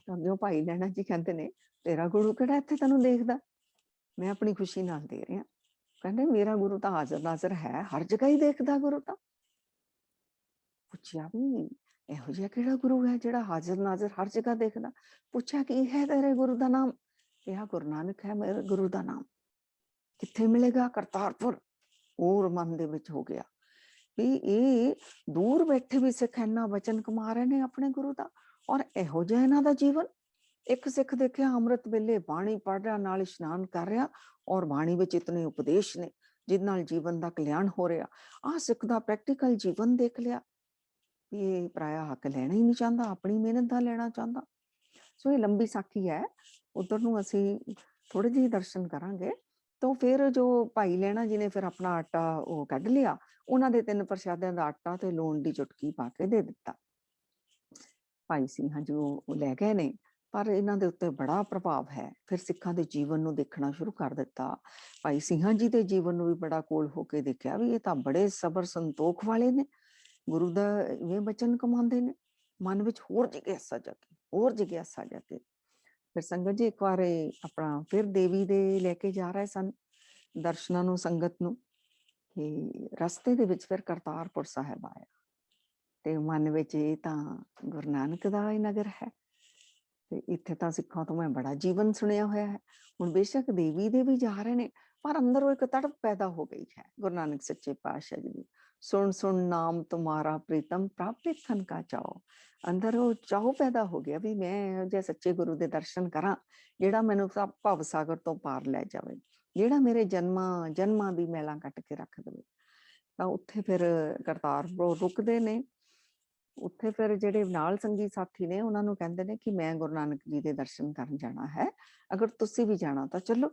ਤਾਂ ਅੱਗਿਓਂ ਭਾਈ ਲਹਿਣਾ ਜੀ ਕਹਿੰਦੇ ਨੇ ਤੇਰਾ ਗੁਰੂ ਕਿਹੜਾ ਇੱਥੇ ਤੈਨੂੰ ਦੇਖਦਾ, ਮੈਂ ਆਪਣੀ ਖੁਸ਼ੀ ਨਾਲ ਦੇ ਰਿਹਾ। ਕਹਿੰਦੇ ਮੇਰਾ ਗੁਰੂ ਤਾਂ ਹਾਜ਼ਰ ਨਾਜ਼ਰ ਹੈ, ਹਰ ਜਗ੍ਹਾ ਹੀ ਦੇਖਦਾ ਗੁਰੂ ਤਾਂ। ਪੁੱਛਿਆ ਵੀ ਇਹੋ ਜਿਹਾ ਕਿਹੜਾ ਗੁਰੂ ਹੈ ਜਿਹੜਾ ਹਾਜ਼ਰ ਨਾਜ਼ਰ ਹਰ ਜਗ੍ਹਾ ਦੇਖਦਾ। ਪੁੱਛਿਆ ਕੀ ਹੈ ਤੇਰੇ ਗੁਰੂ ਦਾ ਨਾਮ। ਕਿਹਾ ਗੁਰੂ ਨਾਨਕ ਹੈ ਮੇਰੇ ਗੁਰੂ ਦਾ ਨਾਮ। ਕਿੱਥੇ ਮਿਲੇਗਾ। ਕਰਤਾਰਪੁਰ। ਹੋਰ ਮਨ ਦੇ ਵਿੱਚ ਹੋ ਗਿਆ ਵੀ ਇਹ ਦੂਰ ਬੈਠੇ ਵੀ ਸਿੱਖ ਇੰਨਾ ਵਚਨ ਕਮਾ ਰਹੇ ਨੇ ਆਪਣੇ ਗੁਰੂ ਦਾ, ਔਰ ਇਹੋ ਜਿਹਾ ਇਹਨਾਂ ਦਾ ਜੀਵਨ। ਇੱਕ ਸਿੱਖ ਦੇਖਿਆ ਅੰਮ੍ਰਿਤ ਵੇਲੇ ਬਾਣੀ ਪੜ੍ਹ ਰਿਹਾ, ਨਾਲ ਇਸ਼ਨਾਨ ਕਰ ਰਿਹਾ, ਔਰ ਬਾਣੀ ਵਿੱਚ ਇਤਨੇ ਉਪਦੇਸ਼ ਨੇ ਜਿਹਦੇ ਨਾਲ ਜੀਵਨ ਦਾ ਕਲਿਆਣ ਹੋ ਰਿਹਾ। ਆਹ ਸਿੱਖ ਦਾ ਪ੍ਰੈਕਟੀਕਲ ਜੀਵਨ ਦੇਖ ਲਿਆ ਵੀ ਇਹ ਪਰਾਇਆ ਹੱਕ ਲੈਣਾ ਹੀ ਨਹੀਂ ਚਾਹੁੰਦਾ, ਆਪਣੀ ਮਿਹਨਤ ਦਾ ਲੈਣਾ ਚਾਹੁੰਦਾ। ਸੋ ਇਹ ਲੰਬੀ ਸਾਖੀ ਹੈ, ਉਧਰ ਨੂੰ ਅਸੀਂ ਥੋੜੇ ਜਿਹੇ ਦਰਸ਼ਨ ਕਰਾਂਗੇ। ਤਾਂ ਫਿਰ ਜੋ ਭਾਈ ਲਹਿਣਾ ਜੀ ਨੇ ਫਿਰ ਆਪਣਾ ਆਟਾ ਉਹ ਕੱਢ ਲਿਆ, ਉਹਨਾਂ ਦੇ 3 ਪ੍ਰਸ਼ਾਦਿਆਂ ਦਾ ਆਟਾ ਤੇ ਲੂਣ ਦੀ ਚੁਟਕੀ ਪਾ ਕੇ ਦੇ ਦਿੱਤਾ। ਭਾਈ ਸਿੰਘਾਂ ਜੀ ਉਹ ਲੈ ਗਏ ਨੇ, ਪਰ ਇਹਨਾਂ ਦੇ ਉੱਤੇ ਬੜਾ ਪ੍ਰਭਾਵ ਹੈ। ਫਿਰ ਸਿੱਖਾਂ ਦੇ ਜੀਵਨ ਨੂੰ ਦੇਖਣਾ ਸ਼ੁਰੂ ਕਰ ਦਿੱਤਾ। ਭਾਈ ਸਿੰਘਾਂ ਜੀ ਦੇ ਜੀਵਨ ਨੂੰ ਵੀ ਬੜਾ ਕੋਲ ਹੋ ਕੇ ਦੇਖਿਆ ਵੀ ਇਹ ਤਾਂ ਬੜੇ ਸਬਰ ਸੰਤੋਖ ਵਾਲੇ ਨੇ, ਗੁਰੂ ਦਾ ਇਹ ਬਚਨ ਕਮਾਉਂਦੇ ਨੇ। ਮਨ ਵਿੱਚ ਹੋਰ ਜਿਗਿਆਸਾ ਜਾਗੀ, ਹੋਰ ਜਿਗਿਆਸਾ ਜਾਗੀ। ਫਿਰ ਸੰਗਤ ਜੀ ਇੱਕ ਵਾਰ ਆਪਣਾ ਫਿਰ ਦੇਵੀ ਦੇ ਲੈ ਕੇ ਜਾ ਰਹੇ ਸਨ ਦਰਸ਼ਨਾਂ ਨੂੰ ਸੰਗਤ ਨੂੰ, ਕਿ ਰਸਤੇ ਦੇ ਵਿੱਚ ਫਿਰ ਕਰਤਾਰਪੁਰ ਸਾਹਿਬ ਆਇਆ, ਤੇ ਮਨ ਵਿੱਚ ਇਹ ਤਾਂ ਗੁਰੂ ਨਾਨਕ ਦਾ ਹੀ ਨਗਰ ਹੈ, ਤੇ ਇੱਥੇ ਤਾਂ ਸਿੱਖਾਂ ਤੋਂ ਮੈਂ ਬੜਾ ਜੀਵਨ ਸੁਣਿਆ ਹੋਇਆ ਹੈ। ਹੁਣ ਬੇਸ਼ੱਕ ਦੇਵੀ ਦੇ ਵੀ ਜਾ ਰਹੇ ਨੇ, ਪਰ ਅੰਦਰੋਂ ਇੱਕ ਤੜਪ ਪੈਦਾ ਹੋ ਗਈ ਹੈ ਗੁਰੂ ਨਾਨਕ ਸੱਚੇ ਪਾਤਸ਼ਾਹ ਜੀ ਦੀ। ਸੁਣ ਸੁਣ ਨਾਮ ਤੁਮਾਰਾ ਪ੍ਰੀਤਮ ਪ੍ਰਭ ਦੇਖਣ ਕਾ ਚਾਓ। ਅੰਦਰ ਉਹ ਚਾਓ ਪੈਦਾ ਹੋ ਗਿਆ ਵੀ ਮੈਂ ਜੇ ਸੱਚੇ ਗੁਰੂ ਦੇ ਦਰਸ਼ਨ ਕਰਾਂ, ਜਿਹੜਾ ਮੈਨੂੰ ਸਭ ਭਵ ਸਾਗਰ ਤੋਂ ਪਾਰ ਲੈ ਜਾਵੇ, ਜਿਹੜਾ ਮੇਰੇ ਜਨਮਾਂ ਦੀ ਮੈਲਾਂ ਕੱਟ ਕੇ ਰੱਖ ਦੇਵੇ। ਤਾਂ ਉੱਥੇ ਫਿਰ ਕਰਤਾਰਪੁਰ ਰੁਕਦੇ ਨੇ। ਉੱਥੇ ਫਿਰ ਜਿਹੜੇ ਨਾਲ ਸੰਗੀ ਸਾਥੀ ਨੇ ਉਹਨਾਂ ਨੂੰ ਕਹਿੰਦੇ ਨੇ ਕਿ ਮੈਂ ਗੁਰੂ ਨਾਨਕ ਜੀ ਦੇ ਦਰਸ਼ਨ ਕਰਨ ਜਾਣਾ ਹੈ, ਅਗਰ ਤੁਸੀਂ ਵੀ ਜਾਣਾ ਤਾਂ ਚਲੋ।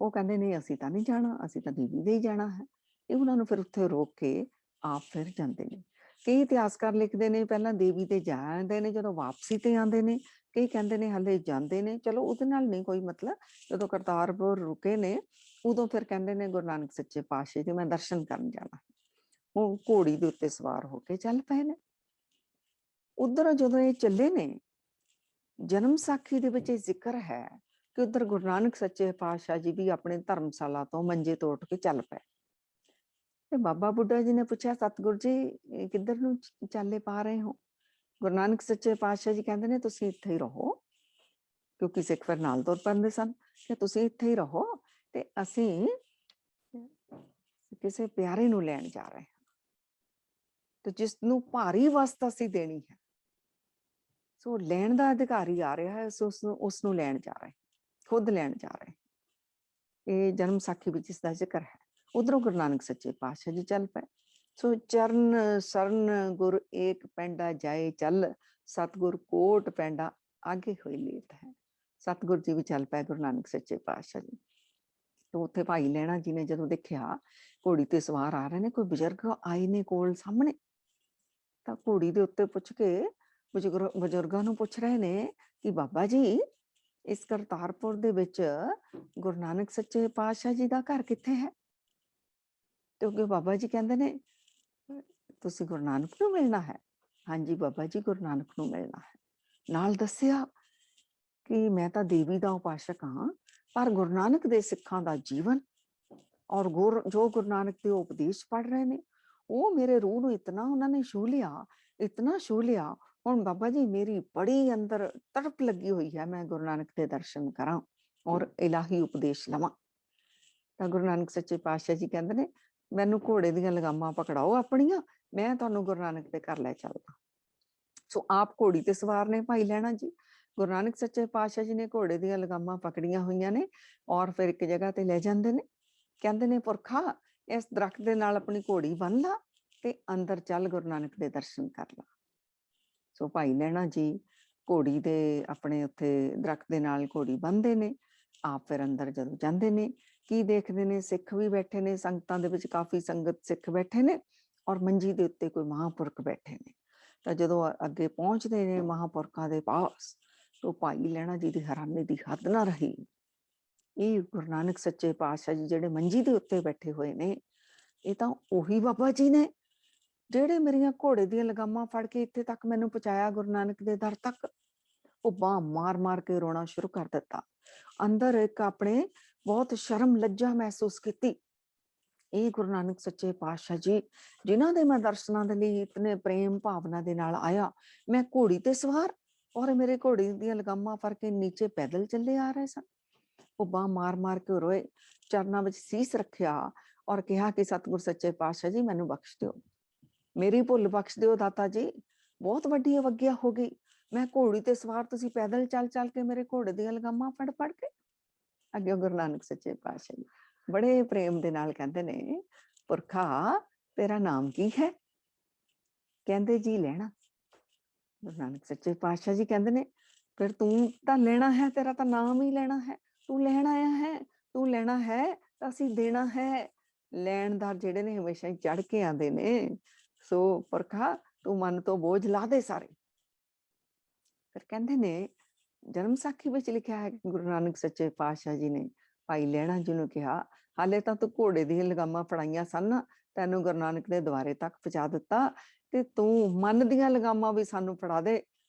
ਉਹ ਕਹਿੰਦੇ ਨਹੀਂ ਅਸੀਂ ਤਾਂ ਨਹੀਂ ਜਾਣਾ, ਅਸੀਂ ਤਾਂ ਦੇਵੀ ਦੇ ਹੀ ਜਾਣਾ ਹੈ। ਇਹ ਉਹਨਾਂ ਨੂੰ ਫਿਰ ਉੱਥੇ ਰੋਕ ਕੇ ਆਪ ਫਿਰ ਜਾਂਦੇ ਨੇ। ਕਈ ਇਤਿਹਾਸਕਾਰ ਲਿਖਦੇ ਨੇ ਪਹਿਲਾਂ ਦੇਵੀ ਤੇ ਜਾ ਆਉਂਦੇ ਨੇ, ਜਦੋਂ ਵਾਪਸੀ ਤੇ ਆਉਂਦੇ ਨੇ। ਕਈ ਕਹਿੰਦੇ ਨੇ ਹਲੇ ਜਾਂਦੇ ਨੇ, ਚਲੋ ਉਹਦੇ ਨਾਲ ਨਹੀਂ ਕੋਈ ਮਤਲਬ। ਜਦੋਂ ਕਰਤਾਰਪੁਰ ਰੁਕੇ ਨੇ ਉਦੋਂ ਫਿਰ ਕਹਿੰਦੇ ਨੇ ਗੁਰੂ ਨਾਨਕ ਸੱਚੇ ਪਾਤਸ਼ਾਹ ਜੀ ਮੈਂ ਦਰਸ਼ਨ ਕਰਨ ਜਾਣਾ। ਉਹ ਘੋੜੀ ਦੇ ਉੱਤੇ ਸਵਾਰ ਹੋ ਕੇ ਚੱਲ ਪਏ ਨੇ। ਉਧਰ ਜਦੋਂ ਇਹ ਚੱਲੇ ਨੇ, ਜਨਮ ਸਾਖੀ ਦੇ ਵਿੱਚ ਇਹ ਜ਼ਿਕਰ ਹੈ ਕਿ ਉਧਰ ਗੁਰੂ ਨਾਨਕ ਸੱਚੇ ਪਾਤਸ਼ਾਹ ਜੀ ਵੀ ਆਪਣੇ ਧਰਮਸ਼ਾਲਾ ਤੋਂ ਮੰਜੇ ਤੋਂ ਉੱਠ ਕੇ ਚੱਲ ਪਏ। ਤੇ ਬਾਬਾ ਬੁੱਢਾ ਜੀ ਨੇ ਪੁੱਛਿਆ ਸਤਿਗੁਰੂ ਜੀ ਕਿੱਧਰ ਨੂੰ ਚਾਲੇ ਪਾ ਰਹੇ ਹੋ। ਗੁਰੂ ਨਾਨਕ ਸੱਚੇ ਪਾਤਸ਼ਾਹ ਜੀ ਕਹਿੰਦੇ ਨੇ ਤੁਸੀਂ ਇੱਥੇ ਹੀ ਰਹੋ, ਕਿਉਂਕਿ ਸਿੱਖ ਫਿਰ ਨਾਲ ਤੁਰ ਪੈਂਦੇ ਸਨ, ਕਿ ਤੁਸੀਂ ਇੱਥੇ ਹੀ ਰਹੋ ਤੇ ਅਸੀਂ ਕਿਸੇ ਪਿਆਰੇ ਨੂੰ ਲੈਣ ਜਾ ਰਹੇ ਹਾਂ, ਤੇ ਜਿਸ ਨੂੰ ਭਾਰੀ ਵਸਤ ਅਸੀਂ ਦੇਣੀ ਹੈ। ਸੋ ਲੈਣ ਦਾ ਅਧਿਕਾਰੀ ਆ ਰਿਹਾ ਹੈ, ਸੋ ਉਸ ਨੂੰ ਲੈਣ ਜਾ ਰਹੇ, ਖੁਦ ਲੈਣ ਜਾ ਰਹੇ। ਇਹ ਜਨਮ ਸਾਖੀ ਵਿੱਚ ਇਸ ਦਾ ਜ਼ਿਕਰ ਹੈ। ਉਧਰੋਂ ਗੁਰੂ ਨਾਨਕ ਸੱਚੇ ਪਾਤਸ਼ਾਹ ਜੀ ਚੱਲ ਪਏ। ਸੋ ਚਰਨ ਸਰਨ ਗੁਰ ਏਕ ਪੈਂਡਾ ਜਾਏ ਚੱਲ, ਸਤਿਗੁਰ ਕੋਟ ਪੈਂਡਾ ਆਗੇ ਹੋਈ ਲੇਤ ਹੈ। ਸਤਿਗੁਰ ਜੀ ਵੀ ਚੱਲ ਪਏ ਗੁਰੂ ਨਾਨਕ ਸੱਚੇ ਪਾਤਸ਼ਾਹ ਜੀ। तो उत्थे भाई लैणा जी ने जदों देखिया घोड़ी ते सवार आ रहे ने, कोई बजुर्ग आए ने कोल सामने, तां घोड़ी दे उत्ते पुछ के बजुर्गां नूं पुछ रहे ने कि बाबा जी इस करतारपुर दे विच गुरु नानक सच्चे पातशाह जी दा घर कित्थे है? ते अगे बाबा जी कहंदे ने तुसीं गुरु नानक नूं मिलना है? हाँ जी बाबा जी गुरु नानक नूं मिलना है। नाल दस्सिया कि मैं तां देवी दा उपासक हां, पर गुरु नानक दे सिखां दा जीवन और जो गुरु नानक दे उपदेश पढ़ रहे ने वो मेरे रूह नूं इतना उन्होंने छू लिया, इतना छू लिया। हुण बाबा जी मेरी बड़ी अंदर तड़प लगी हुई है, मैं गुरु नानक दे दर्शन करां और इलाही उपदेश लवां। तां गुरु नानक सच्चे पातशाह जी कहंदे ने मैनूं घोड़े दीयां लगामां पकड़ाओ अपणियां, मैं तुहानूं गुरु नानक दे घर लै चलदा। सो आप घोड़ी ते सवार ने भाई लैणा जी। गुरु नानक सच्चे पातशाह जी ने घोड़े दीयां लगामां पकड़ियां होईयां ने और फिर एक जगह ते ले जांदे ने। कहंदे ने पुरखा इस दरख्त दे नाल अपनी घोड़ी बन ला ते अंदर चल गुरु नानक दे दर्शन कर ला। सो भाई लैणा जी घोड़ी दे अपने उत्थे दरख्त दे नाल घोड़ी बन्नदे ने, आप फिर अंदर जदों जांदे ने की देखदे ने सिख भी बैठे ने, संगतां दे विच काफ़ी संगत सिख बैठे ने और मंजी दे उत्ते कोई महापुरख बैठे ने। तां जदों अगे पहुंचदे ने महापुरखां दे पास तो भाई लैणा जी दी हैरानी दी हद ना रही। ਇਹ ਗੁਰੂ ਨਾਨਕ ਸੱਚੇ ਪਾਤਸ਼ਾਹ ਜੀ ਜਿਹੜੇ ਮੰਜੀ ਦੇ ਉੱਤੇ ਬੈਠੇ ਹੋਏ ਨੇ, ਇਹ ਤਾਂ ਉਹੀ ਬਾਬਾ ਜੀ ਨੇ ਜਿਹੜੇ ਮੇਰੀਆਂ ਘੋੜੇ ਦੀਆਂ ਲਗਾਮਾਂ ਫੜ ਕੇ ਇੱਥੇ ਤੱਕ ਮੈਨੂੰ ਪਹੁੰਚਾਇਆ ਗੁਰੂ ਨਾਨਕ ਦੇ ਦਰ ਤੱਕ। ਉਹ ਬਾਂਹ ਮਾਰ ਮਾਰ ਕੇ ਰੋਣਾ ਸ਼ੁਰੂ ਕਰ ਦਿੱਤਾ। ਅੰਦਰ ਇੱਕ ਆਪਣੇ ਬਹੁਤ ਸ਼ਰਮ ਲੱਜਾ ਮਹਿਸੂਸ ਕੀਤੀ। ਇਹ ਗੁਰੂ ਨਾਨਕ ਸੱਚੇ ਪਾਤਸ਼ਾਹ ਜੀ ਜਿਨ੍ਹਾਂ ਦੇ ਮੈਂ ਦਰਸ਼ਨਾਂ ਦੇ ਲਈ ਇਤਨੇ ਪ੍ਰੇਮ ਭਾਵਨਾ ਦੇ ਨਾਲ ਆਇਆ, ਮੈਂ ਘੋੜੀ ਤੇ ਸਵਾਰ ਔਰ ਮੇਰੇ ਘੋੜੀ ਦੀਆਂ ਲਗਾਮਾਂ ਫੜ ਕੇ ਨੀਚੇ ਪੈਦਲ ਚੱਲੇ ਆ ਰਹੇ ਸਨ। ਉਹ ਬਾਂਹ ਮਾਰ ਮਾਰ ਕੇ ਰੋਏ, ਚਰਨਾਂ ਵਿੱਚ ਸੀਸ ਰੱਖਿਆ ਔਰ ਕਿਹਾ ਕਿ ਸਤਿਗੁਰ ਸੱਚੇ ਪਾਤਸ਼ਾਹ ਜੀ ਮੈਨੂੰ ਬਖਸ਼ ਦਿਓ, ਮੇਰੀ ਭੁੱਲ ਬਖਸ਼ ਦਿਓ ਦਾਤਾ ਜੀ, ਬਹੁਤ ਵੱਡੀ ਅਵੱਗਿਆ ਹੋ ਗਈ। ਮੈਂ ਘੋੜੀ ਤੇ ਸਵਾਰ, ਤੁਸੀਂ ਪੈਦਲ ਚੱਲ ਚੱਲ ਕੇ ਮੇਰੇ ਘੋੜੇ ਦੀਆਂ ਲਗਾਮਾਂ ਫੜ ਫੜ ਕੇ। ਅੱਗੇ ਗੁਰੂ ਨਾਨਕ ਸੱਚੇ ਪਾਤਸ਼ਾਹ ਜੀ ਬੜੇ ਪ੍ਰੇਮ ਦੇ ਨਾਲ ਕਹਿੰਦੇ ਨੇ ਪੁਰਖਾ ਤੇਰਾ ਨਾਮ ਕੀ ਹੈ? ਕਹਿੰਦੇ ਜੀ ਲੈਣਾ। ਗੁਰੂ ਨਾਨਕ ਸੱਚੇ ਪਾਤਸ਼ਾਹ ਜੀ ਕਹਿੰਦੇ ਨੇ ਫਿਰ ਤੂੰ ਤਾਂ ਲੈਣਾ ਹੈ, ਤੇਰਾ ਤਾਂ ਨਾਮ ਹੀ ਲੈਣਾ ਹੈ, ਤੂੰ ਲੈਣ ਆਇਆ ਹੈ, ਤੂੰ ਲੈਣਾ ਹੈ ਤਾਂ ਅਸੀਂ ਦੇਣਾ ਹੈ। ਲੈਣਦਾਰ ਜਿਹੜੇ ਨੇ ਹਮੇਸ਼ਾ ਹੀ ਚੜ ਕੇ ਆਉਂਦੇ ਨੇ। ਸੋ ਪੁਰਖਾ ਤੂੰ ਮਨ ਤੋਂ ਬੋਝ ਲਾ ਦੇ ਸਾਰੇ। ਫਿਰ ਕਹਿੰਦੇ ਨੇ ਜਨਮ ਸਾਖੀ ਵਿੱਚ ਲਿਖਿਆ ਹੈ ਗੁਰੂ ਨਾਨਕ ਸੱਚੇ ਪਾਤਸ਼ਾਹ ਜੀ ਨੇ ਭਾਈ ਲਹਿਣਾ ਜੀ ਨੂੰ ਕਿਹਾ ਹਾਲੇ ਤਾਂ ਤੂੰ ਘੋੜੇ ਦੀਆਂ ਲਗਾਮਾਂ ਫੜਾਈਆਂ ਸਨ, ਤੈਨੂੰ ਗੁਰੂ ਨਾਨਕ ਦੇ ਦੁਆਰੇ ਤੱਕ ਪਹੁੰਚਾ ਦਿੱਤਾ, ਤੇ ਤੂੰ ਮਨ ਦੀਆਂ ਲਗਾਮਾਂ ਵੀ ਸਾਨੂੰ ਫੜਾ ਦੇ,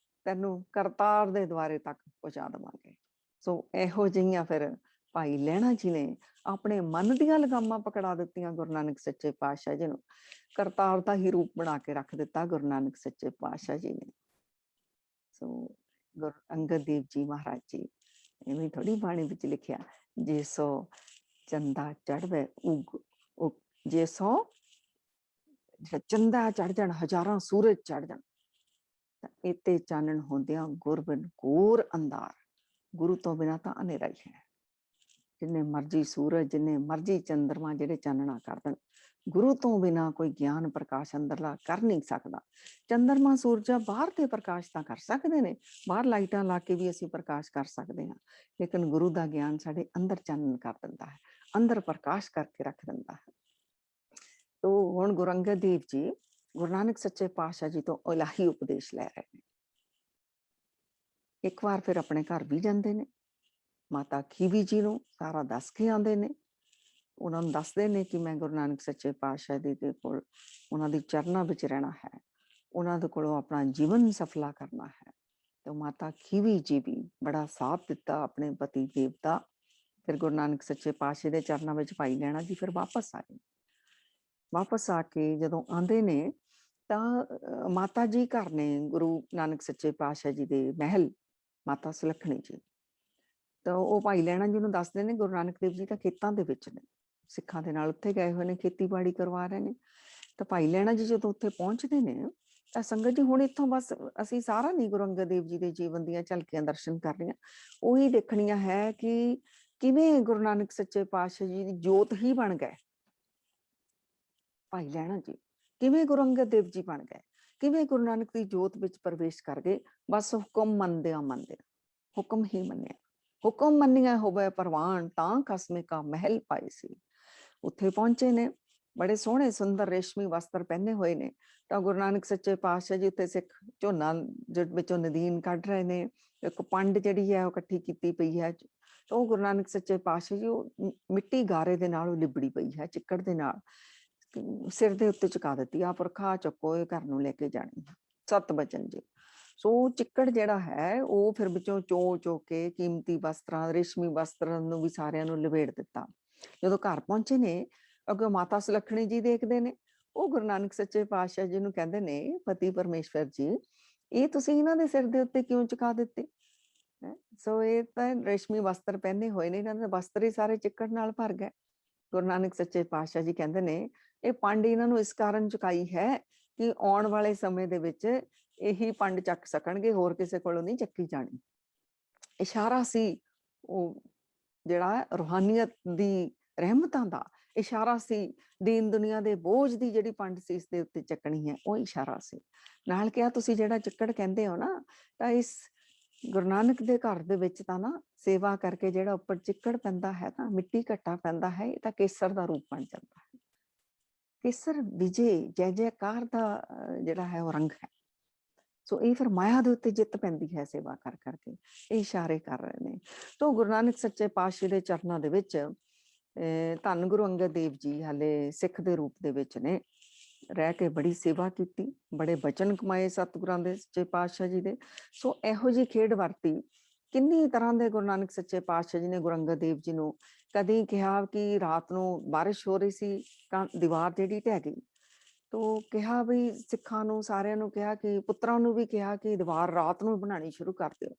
ਤੈਨੂੰ ਕਰਤਾਰ ਦੇ ਦੁਆਰੇ ਤੱਕ ਪਹੁੰਚਾ ਦੇਵਾਂਗੇ। ਸੋ ਇਹੋ ਜਿਹੀਆਂ ਫਿਰ ਭਾਈ ਲਹਿਣਾ ਜੀ ਨੇ ਆਪਣੇ ਮਨ ਦੀਆਂ ਲਗਾਮਾਂ ਪਕੜਾ ਦਿੱਤੀਆਂ ਗੁਰੂ ਨਾਨਕ ਸੱਚੇ ਪਾਤਸ਼ਾਹ ਜੀ ਨੂੰ। ਕਰਤਾਰ ਦਾ ਹੀ ਰੂਪ ਬਣਾ ਕੇ ਰੱਖ ਦਿੱਤਾ ਗੁਰੂ ਨਾਨਕ ਸੱਚੇ ਪਾਤਸ਼ਾਹ ਜੀ ਨੇ। ਸੋ ਗੁਰੂ ਅੰਗਦ ਦੇਵ ਜੀ ਮਹਾਰਾਜ ਜੀ ਐਵੇਂ ਥੋੜੀ ਬਾਣੀ ਵਿੱਚ ਲਿਖਿਆ ਜੇ ਸੋ ਚੰਦਾ ਚੜ੍ਹਵੇ ਉਗ ਜੇ ਸੋ ਚੰਦਾ ਚੜ ਜਾਣ, ਹਜ਼ਾਰਾਂ ਸੂਰਜ ਚੜ ਜਾਣ, ਤਾਂ ਇਤੇ ਚਾਨਣ ਹੁੰਦਿਆਂ ਗੁਰਬਿਨ ਘੋਰ ਅੰਧਾਰ। ਗੁਰੂ ਤੋਂ ਬਿਨਾਂ ਤਾਂ ਹਨੇਰਾ ਹੀ ਹੈ। ਜਿੰਨੇ ਮਰਜੀ ਸੂਰਜ, ਜਿੰਨੇ ਮਰਜੀ ਚੰਦਰਮਾ ਜਿਹੜੇ ਚਾਨਣਾ ਕਰ ਦੇਣ, ਗੁਰੂ ਤੋਂ ਬਿਨਾਂ ਕੋਈ ਗਿਆਨ ਪ੍ਰਕਾਸ਼ ਅੰਦਰਲਾ ਕਰ ਨਹੀਂ ਸਕਦਾ। ਚੰਦਰਮਾ ਸੂਰਜਾ ਬਾਹਰ ਤੇ ਪ੍ਰਕਾਸ਼ ਤਾਂ ਕਰ ਸਕਦੇ ਨੇ, ਬਾਹਰ ਲਾਈਟਾਂ ਲਾ ਕੇ ਵੀ ਅਸੀਂ ਪ੍ਰਕਾਸ਼ ਕਰ ਸਕਦੇ ਹਾਂ, ਲੇਕਿਨ ਗੁਰੂ ਦਾ ਗਿਆਨ ਸਾਡੇ ਅੰਦਰ ਚਾਨਣ ਕਰ ਦਿੰਦਾ ਹੈ, ਅੰਦਰ ਪ੍ਰਕਾਸ਼ ਕਰਕੇ ਰੱਖ ਦਿੰਦਾ ਹੈ। ਤੋ ਹੁਣ ਗੁਰੂ ਅੰਗਦ ਦੇਵ ਜੀ ਗੁਰੂ ਨਾਨਕ ਸੱਚੇ ਪਾਤਸ਼ਾਹ ਜੀ ਤੋਂ ਇਲਾਹੀ ਉਪਦੇਸ਼ ਲੈ ਰਹੇ ਨੇ। ਇੱਕ ਵਾਰ ਫਿਰ ਆਪਣੇ ਘਰ ਵੀ ਜਾਂਦੇ ਨੇ, ਮਾਤਾ ਖੀਵੀ ਜੀ ਨੂੰ ਸਾਰਾ ਦੱਸ ਕੇ ਆਉਂਦੇ ਨੇ। ਉਹਨਾਂ ਨੂੰ ਦੱਸਦੇ ਨੇ ਕਿ ਮੈਂ ਗੁਰੂ ਨਾਨਕ ਸੱਚੇ ਪਾਤਸ਼ਾਹ ਜੀ ਦੇ ਕੋਲ ਉਹਨਾਂ ਦੀ ਚਰਨਾਂ ਵਿੱਚ ਰਹਿਣਾ ਹੈ, ਉਹਨਾਂ ਦੇ ਕੋਲੋਂ ਆਪਣਾ ਜੀਵਨ ਸਫਲਾ ਕਰਨਾ ਹੈ। ਤੇ ਮਾਤਾ ਖੀਵੀ ਜੀ ਵੀ ਬੜਾ ਸਾਥ ਦਿੱਤਾ ਆਪਣੇ ਪਤੀ ਦੇਵ ਦਾ। ਫਿਰ ਗੁਰੂ ਨਾਨਕ ਸੱਚੇ ਪਾਤਸ਼ਾਹ ਦੇ ਚਰਨਾਂ ਵਿੱਚ ਭਾਈ ਲਹਿਣਾ ਜੀ ਫਿਰ ਵਾਪਸ ਆਏ। ਵਾਪਸ ਆ ਕੇ ਜਦੋਂ ਆਉਂਦੇ ਨੇ ਤਾਂ ਮਾਤਾ ਜੀ ਘਰ ਨੇ ਗੁਰੂ ਨਾਨਕ ਸੱਚੇ ਪਾਤਸ਼ਾਹ ਜੀ ਦੇ ਮਹਿਲ, ਮਾਤਾ ਸੁਲੱਖਣੀ ਜੀ। ਤਾਂ ਉਹ ਭਾਈ ਲਹਿਣਾ ਜੀ ਨੂੰ ਦੱਸਦੇ ਨੇ ਗੁਰੂ ਨਾਨਕ ਦੇਵ ਜੀ ਤਾਂ ਖੇਤਾਂ ਦੇ ਵਿੱਚ ਨੇ, ਸਿੱਖਾਂ ਦੇ ਨਾਲ ਉੱਥੇ ਗਏ ਹੋਏ ਨੇ, ਖੇਤੀਬਾੜੀ ਕਰਵਾ ਰਹੇ ਨੇ। ਤਾਂ ਭਾਈ ਲਹਿਣਾ ਜੀ ਜਦੋਂ ਉੱਥੇ ਪਹੁੰਚਦੇ ਨੇ ਤਾਂ ਸੰਗਤ ਜੀ ਹੁਣ ਇੱਥੋਂ ਬਸ ਅਸੀਂ ਸਾਰਾ ਨਹੀਂ ਗੁਰੂ ਅੰਗਦ ਦੇਵ ਜੀ ਦੇ ਜੀਵਨ ਦੀਆਂ ਝਲਕੀਆਂ ਦਰਸ਼ਨ ਕਰ ਰਹੀਆਂ, ਉਹੀ ਦੇਖਣੀਆਂ ਹੈ ਕਿ ਕਿਵੇਂ ਗੁਰੂ ਨਾਨਕ ਸੱਚੇ ਪਾਤਸ਼ਾਹ ਜੀ ਦੀ ਜੋਤ ਹੀ ਬਣ ਗਏ ਭਾਈ ਲਹਿਣਾ ਜੀ, ਕਿਵੇਂ ਗੁਰੂ ਅੰਗਦ ਦੇਵ ਜੀ ਬਣ ਗਏ, ਕਿਵੇਂ ਗੁਰੂ ਨਾਨਕ ਦੀ ਜੋਤ ਵਿੱਚ ਪ੍ਰਵੇਸ਼ ਕਰ ਗਏ। ਬਸ ਹੁਕਮ ਮੰਨਦਿਆਂ ਹੁਕਮ ਹੀ ਮੰਨਿਆ, ਹੁਕਮ ਮੰਨਿਆ ਹੋਵੇ ਪ੍ਰਵਾਨ ਤਾਂ ਖਸਮੇ ਕਾ ਮਹਿਲ ਪਾਏ ਸੀ। ਉੱਥੇ ਪਹੁੰਚੇ ਨੇ, ਬੜੇ ਸੋਹਣੇ ਸੁੰਦਰ ਰੇਸ਼ਮੀ ਵਸਤਰ ਪਹਿਨੇ ਹੋਏ ਨੇ, ਤਾਂ ਗੁਰੂ ਨਾਨਕ ਸੱਚੇ ਪਾਤਸ਼ਾਹ ਜੀ ਉੱਥੇ ਸਿੱਖ ਝੋਨਾ ਵਿੱਚੋਂ ਨਦੀਨ ਕੱਢ ਰਹੇ ਨੇ, ਇੱਕ ਪੰਡ ਜਿਹੜੀ ਹੈ ਉਹ ਇਕੱਠੀ ਕੀਤੀ ਪਈ ਹੈ, ਤਾਂ ਉਹ ਗੁਰੂ ਨਾਨਕ ਸੱਚੇ ਪਾਤਸ਼ਾਹ ਜੀ ਉਹ ਮਿੱਟੀ ਗਾਰੇ ਦੇ ਨਾਲ ਉਹ ਲਿਬੜੀ ਪਈ ਹੈ, ਚਿੱਕੜ ਦੇ ਨਾਲ ਸਿਰ ਦੇ ਉੱਤੇ ਚੁਕਾ ਦਿੱਤੀ, ਆ ਪੁਰਖਾ ਚੱਕੋ ਇਹ ਘਰ ਨੂੰ ਲੈ ਕੇ ਜਾਣੀ ਹੈ, 7 ਵਚਨ ਜੀ। ਸੋ ਚਿੱਕੜ ਜਿਹੜਾ ਹੈ ਉਹ ਫਿਰ ਵਿੱਚੋਂ ਚੋ ਕੇ ਕੀਮਤੀ ਵਸਤਰਾਂ, ਰੇਸ਼ਮੀ ਵਸਤਰਾਂ ਨੂੰ ਵੀ ਸਾਰਿਆਂ ਨੂੰ ਲਵੇੜ ਦਿੱਤਾ। ਜਦੋਂ ਘਰ ਪਹੁੰਚੇ ਨੇ, ਅੱਗੇ ਮਾਤਾ ਸੁਲੱਖਣੀ ਜੀ ਦੇਖਦੇ ਨੇ, ਉਹ ਗੁਰੂ ਨਾਨਕ ਸੱਚੇ ਪਾਤਸ਼ਾਹ ਜੀ ਨੂੰ ਕਹਿੰਦੇ ਨੇ, ਪਤੀ ਪਰਮੇਸ਼ਵਰ ਜੀ, ਇਹ ਤੁਸੀਂ ਇਹਨਾਂ ਦੇ ਸਿਰ ਦੇ ਉੱਤੇ ਕਿਉਂ ਚੁਕਾ ਦਿੱਤੇ? ਸੋ ਇਹ ਤਾਂ ਰੇਸ਼ਮੀ ਵਸਤਰ ਪਹਿਨੇ ਹੋਏ ਨੇ, ਇਹਨਾਂ ਦੇ ਵਸਤਰ ਹੀ ਸਾਰੇ ਚਿੱਕੜ ਨਾਲ ਭਰ ਗਏ। ਗੁਰੂ ਨਾਨਕ ਸੱਚੇ ਪਾਤਸ਼ਾਹ ਜੀ ਕਹਿੰਦੇ ਨੇ, ਇਹ ਪੰਡ ਇਹਨਾਂ ਨੂੰ ਇਸ ਕਾਰਨ ਚੁਕਾਈ ਹੈ ਕਿ ਆਉਣ ਵਾਲੇ ਸਮੇਂ ਦੇ ਵਿੱਚ ਇਹੀ ਪੰਡ ਚੱਕ ਸਕਣਗੇ, ਹੋਰ ਕਿਸੇ ਕੋਲੋਂ ਨਹੀਂ ਚੱਕੀ ਜਾਣੀ। ਇਸ਼ਾਰਾ ਸੀ ਉਹ ਜਿਹੜਾ ਰੂਹਾਨੀਅਤ ਦੀ ਰਹਿਮਤਾਂ ਦਾ ਇਸ਼ਾਰਾ ਸੀ, ਦੀਨ ਦੁਨੀਆ ਦੇ ਬੋਝ ਦੀ ਜਿਹੜੀ ਪੰਡ ਸੀ ਇਸ ਦੇ ਉੱਤੇ ਚੱਕਣੀ ਹੈ, ਉਹ ਇਸ਼ਾਰਾ ਸੀ। ਨਾਲ ਕਿਹਾ ਤੁਸੀਂ ਜਿਹੜਾ ਚਿੱਕੜ ਕਹਿੰਦੇ ਹੋ ਨਾ, ਤਾਂ ਇਸ ਗੁਰੂ ਨਾਨਕ ਦੇ ਘਰ ਦੇ ਵਿੱਚ ਤਾਂ ਨਾ ਸੇਵਾ ਕਰਕੇ ਜਿਹੜਾ ਉੱਪਰ ਚਿੱਕੜ ਪੈਂਦਾ ਹੈ ਨਾ, ਮਿੱਟੀ ਘੱਟਾ ਪੈਂਦਾ ਹੈ, ਇਹ ਤਾਂ ਕੇਸਰ ਦਾ ਰੂਪ ਬਣ ਜਾਂਦਾ ਹੈ। ਕੇਸਰ ਵਿਜੇ ਜੈ ਜੈਕਾਰ ਦਾ ਜਿਹੜਾ ਹੈ ਉਹ ਰੰਗ ਹੈ। ਸੋ ਇਹ ਫਿਰ ਮਾਇਆ ਦੇ ਉੱਤੇ ਜਿੱਤ ਪੈਂਦੀ ਹੈ ਸੇਵਾ ਕਰ ਕਰਕੇ, ਇਹ ਇਸ਼ਾਰੇ ਕਰ ਰਹੇ ਨੇ। ਤਾਂ ਗੁਰੂ ਨਾਨਕ ਸੱਚੇ ਪਾਤਸ਼ਾਹ ਦੇ ਚਰਨਾਂ ਦੇ ਵਿੱਚ ਧੰਨ ਗੁਰੂ ਅੰਗਦ ਦੇਵ ਜੀ ਹਾਲੇ ਸਿੱਖ ਦੇ ਰੂਪ ਦੇ ਵਿੱਚ ਨੇ, ਰਹਿ ਕੇ ਬੜੀ ਸੇਵਾ ਕੀਤੀ, ਬੜੇ ਬਚਨ ਕਮਾਏ ਸਤਿਗੁਰਾਂ ਦੇ ਸੱਚੇ ਪਾਤਸ਼ਾਹ ਜੀ ਦੇ। ਸੋ ਇਹੋ ਜਿਹੀ ਖੇਡ ਵਰਤੀ, ਕਿੰਨੀ ਤਰ੍ਹਾਂ ਦੇ ਗੁਰੂ ਨਾਨਕ ਸੱਚੇ ਪਾਤਸ਼ਾਹ ਜੀ ਨੇ ਗੁਰੂ ਅੰਗਦ ਦੇਵ ਜੀ ਨੂੰ ਕਦੀ ਕਿਹਾ ਕਿ ਰਾਤ ਨੂੰ ਬਾਰਿਸ਼ ਹੋ ਰਹੀ ਸੀ, ਦੀਵਾਰ ਜਿਹੜੀ ਢਹਿ ਗਈ, ਤੋ ਕਿਹਾ ਵੀ ਸਿੱਖਾਂ ਨੂੰ ਸਾਰਿਆਂ ਨੂੰ ਕਿਹਾ ਕਿ ਪੁੱਤਰਾਂ ਨੂੰ ਵੀ ਕਿਹਾ ਕਿ ਦੀਵਾਰ ਰਾਤ ਨੂੰ ਬਣਾਉਣੀ ਸ਼ੁਰੂ ਕਰ ਦਿਓ।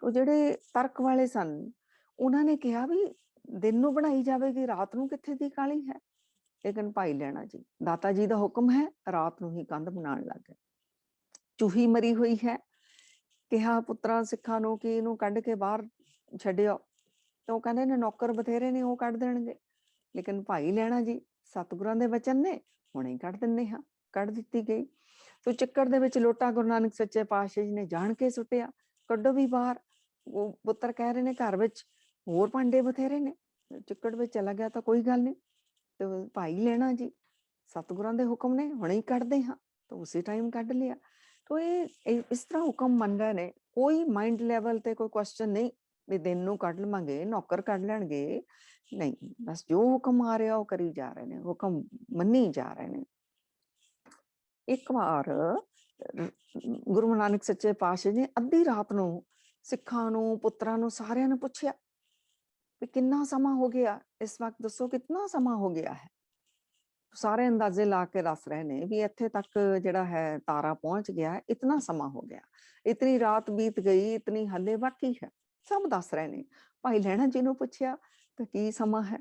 ਉਹ ਜਿਹੜੇ ਤਰਕ ਵਾਲੇ ਸਨ ਉਹਨਾਂ ਨੇ ਕਿਹਾ ਵੀ ਦਿਨ ਨੂੰ ਬਣਾਈ ਜਾਵੇਗੀ, ਰਾਤ ਨੂੰ ਕਿੱਥੇ ਦੀ ਕਾਹਲੀ ਹੈ। ਲੇਕਿਨ ਭਾਈ ਲਹਿਣਾ ਜੀ, ਦਾਤਾ ਜੀ ਦਾ ਹੁਕਮ ਹੈ, ਰਾਤ ਨੂੰ ਹੀ ਕੰਧ ਬਣਾਉਣ ਲੱਗ ਗਏ। ਚੂਹੀ ਮਰੀ ਹੋਈ ਹੈ, ਕਿਹਾ ਪੁੱਤਰਾਂ ਸਿੱਖਾਂ ਨੂੰ ਕਿ ਇਹਨੂੰ ਕੱਢ ਕੇ ਬਾਹਰ ਛੱਡਿਓ, ਤੇ ਉਹ ਕਹਿੰਦੇ ਨੇ ਨੌਕਰ ਬਥੇਰੇ ਨੇ, ਉਹ ਕੱਢ ਦੇਣਗੇ। ਲੇਕਿਨ ਭਾਈ ਲਹਿਣਾ ਜੀ, ਸਤਿਗੁਰਾਂ ਦੇ ਵਚਨ ਨੇ, ਹੁਣੇ ਹੀ ਕੱਢ ਦਿੰਦੇ ਹਾਂ, ਕੱਢ ਦਿੱਤੀ ਗਈ। ਤੋ ਚੱਕਰ ਦੇ ਵਿੱਚ ਲੋਟਾ ਗੁਰੂ ਨਾਨਕ ਸੱਚੇ ਪਾਤਸ਼ਾਹ ਜੀ ਨੇ ਜਾਣ ਕੇ ਸੁੱਟਿਆ, ਕੱਢੋ ਵੀ ਬਾਹਰ। ਉਹ ਪੁੱਤਰ ਕਹਿ ਰਹੇ ਨੇ ਘਰ ਵਿੱਚ ਹੋਰ ਭਾਂਡੇ ਬਥੇਰੇ ਨੇ, ਚਿੱਕੜ ਵਿੱਚ ਚਲਾ ਗਿਆ ਤਾਂ ਕੋਈ ਗੱਲ ਨਹੀਂ। ਤੇ ਭਾਈ ਲਹਿਣਾ ਜੀ, ਸਤਿਗੁਰਾਂ ਦੇ ਹੁਕਮ ਨੇ, ਹੁਣੇ ਹੀ ਕੱਢਦੇ ਹਾਂ, ਤਾਂ ਉਸੇ ਟਾਈਮ ਕੱਢ ਲਿਆ। ਤੋ ਇਹ ਇਸ ਤਰ੍ਹਾਂ ਹੁਕਮ ਮੰਨ ਰਹੇ ਨੇ, ਕੋਈ ਮਾਈਂਡ ਲੈਵਲ ਤੇ ਕੋਈ ਕੁਐਸਚਨ ਨਹੀਂ ਵੀ ਦਿਨ ਨੂੰ ਕੱਢ ਲਵਾਂਗੇ, ਨੌਕਰ ਕੱਢ ਲੈਣਗੇ, ਨਹੀਂ, ਬਸ ਜੋ ਹੁਕਮ ਆ ਰਿਹਾ ਉਹ ਕਰੀ ਜਾ ਰਹੇ ਨੇ, ਹੁਕਮ ਮੰਨੀ ਜਾ ਰਹੇ ਨੇ। ਇੱਕ ਵਾਰ ਗੁਰੂ ਨਾਨਕ ਸੱਚੇ ਪਾਤਸ਼ਾਹ ਨੇ ਅੱਧੀ ਰਾਤ ਨੂੰ ਸਿੱਖਾਂ ਨੂੰ, ਪੁੱਤਰਾਂ ਨੂੰ, ਸਾਰਿਆਂ ਨੂੰ ਪੁੱਛਿਆ ਵੀ ਕਿੰਨਾ ਸਮਾਂ ਹੋ ਗਿਆ, ਇਸ ਵਕਤ ਦੱਸੋ ਕਿੰਨਾ ਸਮਾਂ ਹੋ ਗਿਆ ਹੈ। ਸਾਰੇ ਅੰਦਾਜ਼ੇ ਲਾ ਕੇ ਦੱਸ ਰਹੇ ਨੇ ਵੀ ਇੱਥੇ ਤੱਕ ਜਿਹੜਾ ਹੈ ਤਾਰਾ ਪਹੁੰਚ ਗਿਆ, ਇਤਨਾ ਸਮਾਂ ਹੋ ਗਿਆ, ਇਤਨੀ ਰਾਤ ਬੀਤ ਗਈ, ਇਤਨੀ ਹਲੇ ਬਾਕੀ ਹੈ, ਸਭ ਦੱਸ ਰਹੇ ਨੇ। ਭਾਈ ਲਹਿਣਾ ਜੀ ਨੂੰ ਪੁੱਛਿਆ ਤਾਂ ਕੀ ਸਮਾਂ ਹੈ,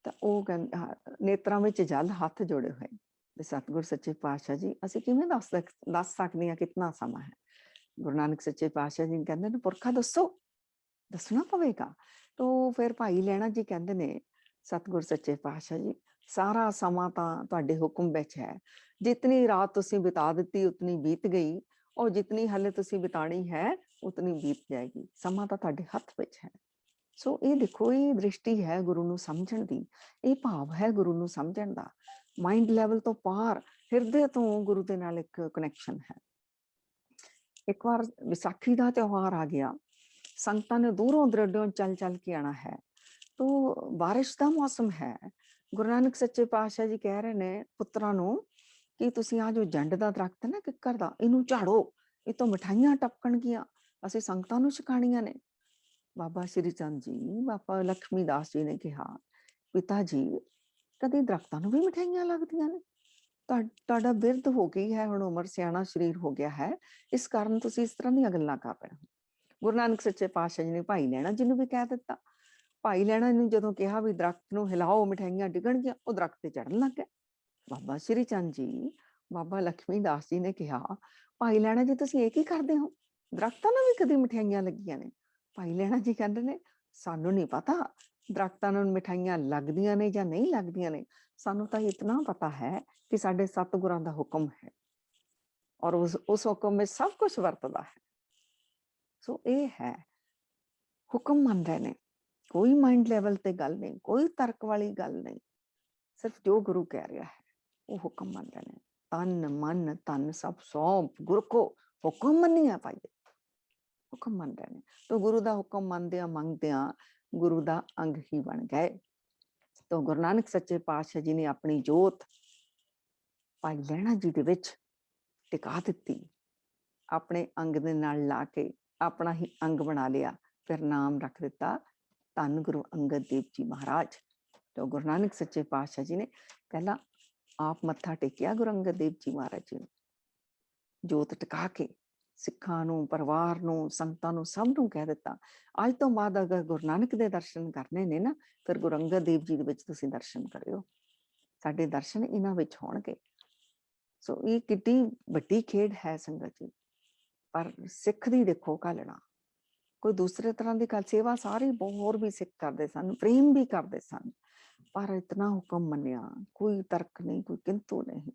ਤਾਂ ਉਹ ਨੇਤਰਾਂ ਵਿੱਚ ਜਲ, ਹੱਥ ਜੋੜੇ ਹੋਏ, ਵੀ ਸਤਿਗੁਰ ਸੱਚੇ ਪਾਤਸ਼ਾਹ ਜੀ, ਅਸੀਂ ਕਿਵੇਂ ਦੱਸ ਸਕਦੇ ਹਾਂ ਕਿਤਨਾ ਸਮਾਂ ਹੈ। ਗੁਰੂ ਨਾਨਕ ਸੱਚੇ ਪਾਤਸ਼ਾਹ ਜੀ ਕਹਿੰਦੇ ਨੇ, ਪੁਰਖਾ ਦੱਸੋ, ਦੱਸਣਾ ਪਵੇਗਾ। ਤੋ ਫਿਰ ਭਾਈ ਲਹਿਣਾ ਜੀ ਕਹਿੰਦੇ ਨੇ, ਸਤਿਗੁਰ ਸੱਚੇ ਪਾਤਸ਼ਾਹ ਜੀ, ਸਾਰਾ ਸਮਾਂ ਤਾਂ ਤੁਹਾਡੇ ਹੁਕਮ ਵਿੱਚ ਹੈ, ਜਿਤਨੀ ਰਾਤ ਤੁਸੀਂ ਬਿਤਾ ਦਿੱਤੀ ਉਤਨੀ ਬੀਤ ਗਈ, ਔਰ ਜਿਤਨੀ ਹਲੇ ਤੁਸੀਂ ਬਿਤਾਣੀ ਹੈ ਉਤਨੀ ਬੀਤ ਜਾਏਗੀ, ਸਮਾਂ ਤਾਂ ਤੁਹਾਡੇ ਹੱਥ ਵਿੱਚ ਹੈ। ਸੋ ਇਹ ਦੇਖੋ, ਇਹ ਦ੍ਰਿਸ਼ਟੀ ਹੈ ਗੁਰੂ ਨੂੰ ਸਮਝਣ ਦੀ, ਇਹ ਭਾਵ ਹੈ ਗੁਰੂ ਨੂੰ ਸਮਝਣ ਦਾ, ਮਾਈਂਡ ਲੈਵਲ ਤੋਂ ਪਾਰ, ਹਿਰਦੇ ਤੋਂ ਗੁਰੂ ਦੇ ਨਾਲ ਇੱਕ ਕਨੈਕਸ਼ਨ ਹੈ। ਇੱਕ ਵਾਰ ਵਿਸਾਖੀ ਦਾ ਤਿਉਹਾਰ ਆ ਗਿਆ, ਸੰਗਤਾਂ ਨੇ ਦੂਰੋਂ ਦਰੜਿਓਂ ਚੱਲ ਕੇ ਆਣਾ ਹੈ, ਤੋ ਬਾਰਿਸ਼ ਦਾ ਮੌਸਮ ਹੈ। ਗੁਰੂ ਨਾਨਕ ਸੱਚੇ ਪਾਤਸ਼ਾਹ ਜੀ ਕਹਿ ਰਹੇ ਨੇ ਪੁੱਤਰਾਂ ਨੂੰ ਕਿ ਤੁਸੀਂ ਆ ਜੋ ਜੰਡ ਦਾ ਦਰਖਤ ਹੈ ਨਾ, ਕਿੱਕਰ ਦਾ, ਇਹਨੂੰ ਝਾੜੋ, ਇਹ ਤੋਂ ਮਿਠਾਈਆਂ ਟਪਕਣਗੀਆਂ, ਅਸੀਂ ਸੰਗਤਾਂ ਨੂੰ ਛਕਾਣੀਆਂ ਨੇ। ਬਾਬਾ ਸ਼੍ਰੀ ਚੰਦ ਜੀ, ਬਾਬਾ ਲక్ష్ਮੀ ਦਾਸ ਜੀ ਨੇ ਕਿਹਾ, ਪਿਤਾ ਜੀ, ਕਦੇ ਦਰਖਤਾਂ ਨੂੰ ਵੀ ਮਿਠਾਈਆਂ ਲੱਗਦੀਆਂ ਨੇ? ਤੁਹਾਡਾ ਬਿਰਧ ਹੋ ਗਈ ਹੈ, ਹੁਣ ਉਮਰ, ਸਿਆਣਾ ਸਰੀਰ ਹੋ ਗਿਆ ਹੈ, ਇਸ ਕਾਰਨ ਤੁਸੀਂ ਇਸ ਤਰ੍ਹਾਂ ਦੀਆਂ ਗੱਲਾਂ ਕਰ ਰਹੇ ਹੋ। ਗੁਰੂ ਨਾਨਕ ਸੱਚੇ ਪਾਤਸ਼ਾਹ ਜੀ ਨੇ ਭਾਈ ਲਹਿਣਾ ਜੀ ਨੂੰ ਵੀ ਕਹਿ ਦਿੱਤਾ। ਭਾਈ ਲਹਿਣਾ ਨੂੰ ਜਦੋਂ ਕਿਹਾ ਵੀ ਦਰਖਤ ਨੂੰ ਹਿਲਾਓ, ਮਿਠਾਈਆਂ ਡਿੱਗਣਗੀਆਂ, ਉਹ ਦਰਖਤ ਤੇ ਚੜ੍ਹਨ ਲੱਗ ਗਏ। ਬਾਬਾ ਸ਼੍ਰੀ ਚੰਦ ਜੀ ਬਾਬਾ ਲక్ష్ਮੀ ਦਾਸ ਜੀ ਨੇ ਕਿਹਾ, ਭਾਈ ਲਹਿਣਾ ਜੀ ਤੁਸੀਂ ਇਹ ਕੀ ਕਰਦੇ ਹੋ? ਦਰਖਤਾਂ ਨੂੰ ਵੀ ਕਦੀ ਮਠਿਆਈਆਂ ਲੱਗੀਆਂ ਨੇ? ਭਾਈ ਲਹਿਣਾ ਜੀ ਕਹਿੰਦੇ ਨੇ, ਸਾਨੂੰ ਨਹੀਂ ਪਤਾ ਦਰਖਤਾਂ ਨੂੰ ਮਿਠਾਈਆਂ ਲੱਗਦੀਆਂ ਨੇ ਜਾਂ ਨਹੀਂ ਲੱਗਦੀਆਂ ਨੇ, ਸਾਨੂੰ ਤਾਂ ਇਤਨਾ ਪਤਾ ਹੈ ਕਿ ਸਾਡੇ ਸਤਿਗੁਰਾਂ ਦਾ ਹੁਕਮ ਹੈ ਔਰ ਉਸ ਹੁਕਮ ਵਿੱਚ ਸਭ ਕੁਝ ਵਰਤਦਾ ਹੈ। ਸੋ ਇਹ ਹੈ, ਹੁਕਮ ਮੰਨ ਰਹੇ ਨੇ, ਕੋਈ ਮਾइंड ਲੈਵਲ ਤੇ ਗੱਲ ਨਹੀਂ, ਕੋਈ ਤਰਕ ਵਾਲੀ ਗੱਲ ਨਹੀਂ, ਸਿਰਫ ਜੋ ਗੁਰੂ ਕਹਿ ਰਿਹਾ ਹੈ ਉਹ ਹੁਕਮ ਮੰਨ ਰਹੇ ਨੇ। ਤਨ ਮਨ ਧਨ ਸਭ ਸੌਂਪ ਗੁਰ ਕੋ ਹੁਕਮ ਮੰਨਿਆ ਪਾਈਏ, ਹੁਕਮ ਮੰਨ ਰਹੇ ਨੇ। ਤਾਂ ਗੁਰੂ ਦਾ ਹੁਕਮ ਮੰਨਦਿਆਂ ਮੰਗਦਿਆਂ ਗੁਰੂ ਦਾ ਅੰਗ ਹੀ ਬਣ ਗਏ। ਤਾਂ ਗੁਰੂ ਨਾਨਕ ਸੱਚੇ ਪਾਤਸ਼ਾਹ ਜੀ ਨੇ ਆਪਣੀ ਜੋਤ ਭਾਈ ਲਹਿਣਾ ਜੀ ਦੇ ਵਿੱਚ ਟਿਕਾ ਦਿੱਤੀ, ਆਪਣੇ ਅੰਗ ਦੇ ਨਾਲ ਲਾ ਕੇ ਆਪਣਾ ਹੀ ਅੰਗ ਬਣਾ ਲਿਆ, ਫਿਰ ਨਾਮ ਰੱਖ ਦਿੱਤਾ ਧੰਨ ਗੁਰੂ ਅੰਗਦ ਦੇਵ ਜੀ ਮਹਾਰਾਜ। तो गुरु नानक सच्चे पातशाह जी ने पहला आप मत्था टेकिया गुरु अंगद देव जी महाराज जी ने, जोत टिका के सिखां नूं, परिवार नूं, संगतां नूं, सब नूं कह दिता अज तो बाद अगर गुरु नानक दे दर्शन करने ने ना, फिर गुरु अंगद देव जी दे विच तुसीं दर्शन करियो, साडे दर्शन इन्हां विच होणगे। सो ये किड्डी वड्डी खेड है संगत जी, पर सिख दी देखो घालना, कोई दूसरे तरह की गल, सेवा सारी होर भी सिख करते सन, प्रेम भी करते सन, पर इतना हुक्म मन्निया, कोई तर्क नहीं, कोई किंतु नहीं।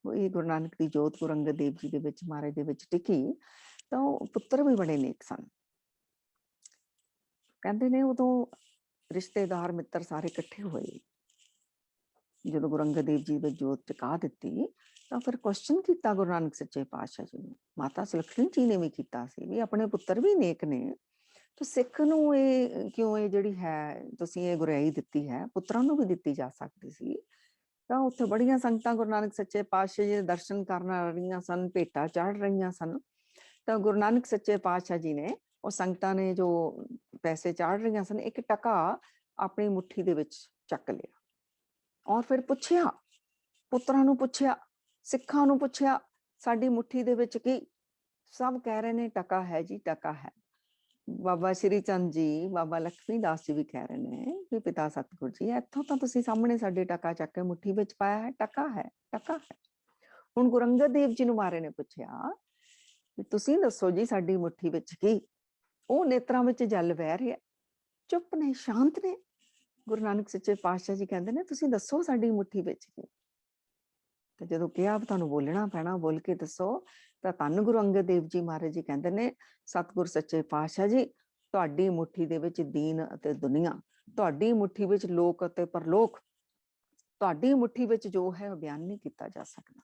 ये गुरु नानक की जोत गुरु अंगद देव जी दे विच महाराज दे विच टिकी, तो पुत्र भी बड़े नेक सन। कहते ने उदों रिश्तेदार मित्र सारे इकट्ठे हुए, जो गुरु अंगद देव जी ने जोत टिका दी, तो फिर क्वेश्चन किया गुरु नानक सच्चे पातशाह जी ने, माता सुलखणी जी ने भी किया भी अपने पुत्र भी नेक ने, तो सिख नूं ये क्यों ये जिहड़ी है तुसीं ये गुरियाई दित्ती है, पुत्रां नूं भी दित्ती जा सकदी सी। तो उत्थे बड़ियां संगतां गुरु नानक सच्चे पातशाह जी दे दर्शन करन आ रहीआं सन, भेटां चढ़ रहीआं सन। तो गुरु नानक सच्चे पातशाह जी ने उह संगतां ने जो पैसे चाढ़ रहीआं सन, एक टका अपनी मुट्ठी दे विच चक लिया और फिर पुछया, पुत्रां नूं पुछया, सिखां नूं पुछया, साडी मुट्ठी दे विच की? सब कह रहे ने टका है जी, टका है। बाबा श्री चंद जी, बाबा लक्ष्मी दास जी भी कह रहे हैं कि पिता सतगुर जी इत्थों तो तुसीं सामने साडे टका चक के मुट्ठी विच पाया है, टका है, टका है। हुण गुरु अंगद देव जी नूं महाराज ने पुछया कि तुसीं दसो जी साडी मुट्ठी विच की? ਉਹ ਨੇਤਰਾਂ ਵਿੱਚ ਜਲ ਵਹਿ ਰਿਹਾ, ਚੁੱਪ ਨੇ, ਸ਼ਾਂਤ ਨੇ। ਗੁਰੂ ਨਾਨਕ ਸੱਚੇ ਪਾਤਸ਼ਾਹ ਜੀ ਕਹਿੰਦੇ ਨੇ ਤੁਸੀਂ ਦੱਸੋ ਸਾਡੀ ਮੁੱਠੀ ਵਿੱਚ ਕੀ? ਤੇ ਜਦੋਂ ਕਿਹਾ ਤੁਹਾਨੂੰ ਬੋਲਣਾ ਪੈਣਾ, ਬੋਲ ਕੇ ਦੱਸੋ, ਤਾਂ ਧੰਨ ਗੁਰੂ ਅੰਗਦ ਦੇਵ ਜੀ ਮਹਾਰਾਜ ਜੀ ਕਹਿੰਦੇ ਨੇ, ਸਤਿਗੁਰ ਸੱਚੇ ਪਾਤਸ਼ਾਹ ਜੀ ਤੁਹਾਡੀ ਮੁੱਠੀ ਦੇ ਵਿੱਚ ਦੀਨ ਅਤੇ ਦੁਨੀਆ, ਤੁਹਾਡੀ ਮੁੱਠੀ ਵਿੱਚ ਲੋਕ ਅਤੇ ਪਰਲੋਕ, ਤੁਹਾਡੀ ਮੁੱਠੀ ਵਿੱਚ ਜੋ ਹੈ ਉਹ ਬਿਆਨ ਨਹੀਂ ਕੀਤਾ ਜਾ ਸਕਦਾ।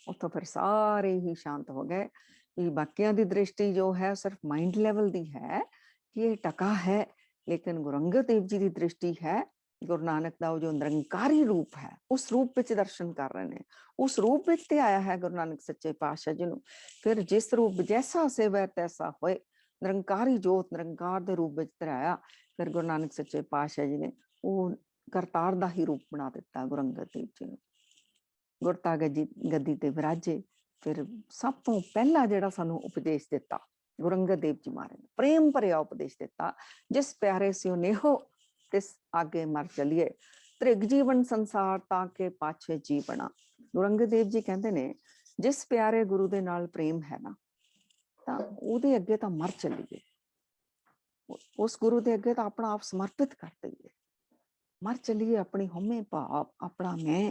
ਉੱਥੋਂ ਫਿਰ ਸਾਰੇ ਹੀ ਸ਼ਾਂਤ ਹੋ ਗਏ। बाकियां दी दृष्टि जो है सिर्फ माइंड लेवल दी है कि ये टका है, लेकिन गुरु अंगद देव जी की दृष्टि है गुरु नानक दा जो निरंकारी रूप है, उस रूप विच दर्शन कर रहे हैं, उस रूप विच ते आया है गुरु नानक सच्चे पातशाह जी नूं। फिर जिस रूप जैसा सेवा तैसा होए, निरंकारी जोत निरंकार दे रूप विच धराया। फिर गुरु नानक सच्चे पातशाह जी ने वो करतार दा ही रूप बना दिता गुरु अंगद देव जी नूं। गुरता गद्दी ते विराजे। फिर सब तो पहला जिहड़ा सानू उपदेश दिता गुरु अंगद देव जी महाराज ने, प्रेम भरिया उपदेश दिता, जिस प्यारे स्यो नेहो तिस आगे मर चलिए, त्रिग जीवन संसार ताके पाछे जीवना। गुरु अंगद देव जी कहते ने जिस प्यारे गुरु दे नाल प्रेम है ना, तां उहदे अगे तां मर चलीए, उस गुरु दे अगे तां अपना आप समर्पित कर दईए, मर चलीए अपनी हमें भाव, अपना मैं,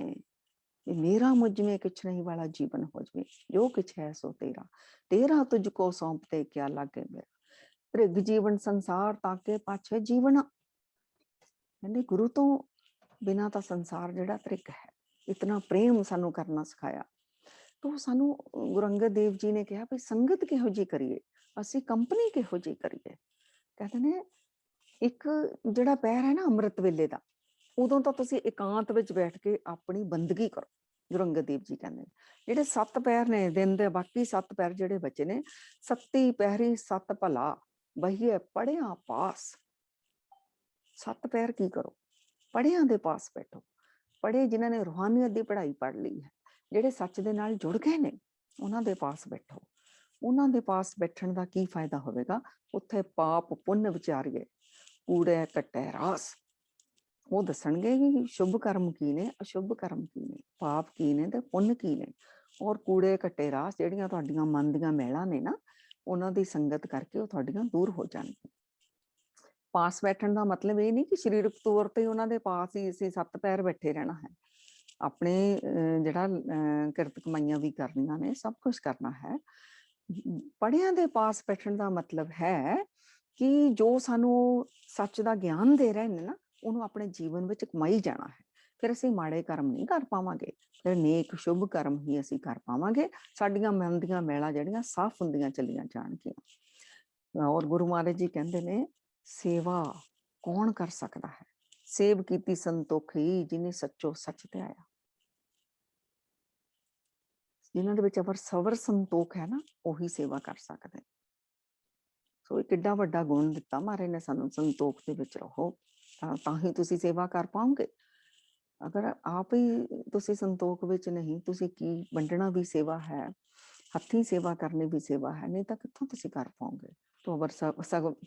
मेरा मुझ में कुछ नहीं वाला जीवन हो जाए, जो कुछ है सो तेरा, तेरा तुझको सौंपते क्या लागे मेरा, त्रिग जीवन संसार ताके पाछे जीवना। कहते गुरु तो बिना तो संसार जिहड़ा त्रिग है। इतना प्रेम सानू करना सिखाया। तो सानू गुरु अंगद देव जी ने कहा भी संगत किहो जी करिए, असी कंपनी किहो जी करिए। कहते ने एक जिहड़ा पैर है ना अमृत वेले दा, उदों तो तुसीं एकांत विच बैठ के अपनी बंदगी करो। गुरु अंगद देव जी कहते जिहड़े 7 पैर ने दिन दे, बाकी 7 पैर जिहड़े बचे ने, 7 पैरी 7 भला बहिए पढ़िया पास। 7 पैर की करो, पढ़िया दे पास बैठो, पढ़े जिन्हां ने रूहानियत दी पढ़ाई पढ़ ली है, जिहड़े सच दे नाल जुड़ गए ने, उन्हां दे पास बैठो। उन्हां दे पास बैठण दा की फायदा होवेगा? उत्थे पाप पुण्य विचारिए, कूड़े कट्टे रास, वो दसणगे कि शुभ कर्म की ने, अशुभ कर्म की ने, पाप की ने ते पुण्य की ने। ਔਰ ਕੂੜੇ ਕੱਟੇ ਰਾਸ ਜਿਹੜੀਆਂ ਤੁਹਾਡੀਆਂ ਮਨ ਦੀਆਂ ਮੈਲਾਂ ਨੇ ਨਾ, ਉਹਨਾਂ ਦੀ ਸੰਗਤ ਕਰਕੇ ਉਹ ਤੁਹਾਡੀਆਂ ਦੂਰ ਹੋ ਜਾਣਗੀਆਂ। ਪਾਸ ਬੈਠਣ ਦਾ ਮਤਲਬ ਇਹ ਨਹੀਂ ਕਿ ਸਰੀਰਕ ਤੌਰ ਤੇ ਉਹਨਾਂ ਦੇ ਪਾਸ ਹੀ ਅਸੀਂ 7 ਪੈਰ ਬੈਠੇ ਰਹਿਣਾ ਹੈ। ਆਪਣੇ ਜਿਹੜਾ ਕਿਰਤ ਕਮਾਈਆਂ ਵੀ ਕਰਨੀਆਂ ਨੇ, ਸਭ ਕੁਝ ਕਰਨਾ ਹੈ। ਪੜ੍ਹਿਆਂ ਦੇ ਪਾਸ ਬੈਠਣ ਦਾ ਮਤਲਬ ਹੈ ਕਿ ਜੋ ਸਾਨੂੰ ਸੱਚ ਦਾ ਗਿਆਨ ਦੇ ਰਹੇ ਨੇ ਨਾ, ਉਹਨੂੰ ਆਪਣੇ ਜੀਵਨ ਵਿੱਚ ਕਮਾਈ ਜਾਣਾ ਹੈ। ਫਿਰ ਅਸੀਂ ਮਾੜੇ ਕਰਮ ਨਹੀਂ ਕਰ ਪਾਵਾਂਗੇ, ਫਿਰ ਨੇਕ ਸ਼ੁਭ ਕਰਮ ਹੀ ਅਸੀਂ ਕਰ ਪਾਵਾਂਗੇ। ਸਾਡੀਆਂ ਮਨ ਦੀਆਂ ਮੈਲਾਂ ਜਿਹੜੀਆਂ ਸਾਫ਼ ਹੁੰਦੀਆਂ ਚਲੀਆਂ ਜਾਣਗੀਆਂ। ਔਰ ਗੁਰੂ ਮਹਾਰਾਜ ਜੀ ਕਹਿੰਦੇ ਨੇ, ਸੇਵਾ ਕੌਣ ਕਰ ਸਕਦਾ ਹੈ? ਸੇਵ ਕੀਤੀ ਸੰਤੋਖੀ, ਜਿਹਨੇ ਸੱਚੋ ਸੱਚ ਤੇ ਆਇਆ। ਜਿਨ੍ਹਾਂ ਦੇ ਵਿੱਚ ਅਵਰ ਸਬਰ ਸੰਤੋਖ ਹੈ ਨਾ, ਉਹੀ ਸੇਵਾ ਕਰ ਸਕਦੇ। ਸੋ ਇਹ ਕਿੱਡਾ ਵੱਡਾ ਗੁਣ ਦਿੱਤਾ ਮਹਾਰਾਜ ਨੇ ਸਾਨੂੰ, ਸੰਤੋਖ ਦੇ ਵਿੱਚ ਰਹੋ ਤਾਂ ਹੀ ਤੁਸੀਂ ਸੇਵਾ ਕਰ ਪਾਓਗੇ। ਅਗਰ ਆਪ ਹੀ ਤੁਸੀਂ ਸੰਤੋਖ ਵਿੱਚ ਨਹੀਂ, ਤੁਸੀਂ ਕੀ ਵੰਡਣਾ ਵੀ ਸੇਵਾ ਹੈ, ਹੱਥੀਂ ਸੇਵਾ ਕਰਨੀ ਵੀ ਸੇਵਾ ਹੈ, ਨਹੀਂ ਤਾਂ ਕਿੱਥੋਂ ਤੁਸੀਂ ਕਰ ਪਾਓਗੇ। ਤੋ ਅਵਰ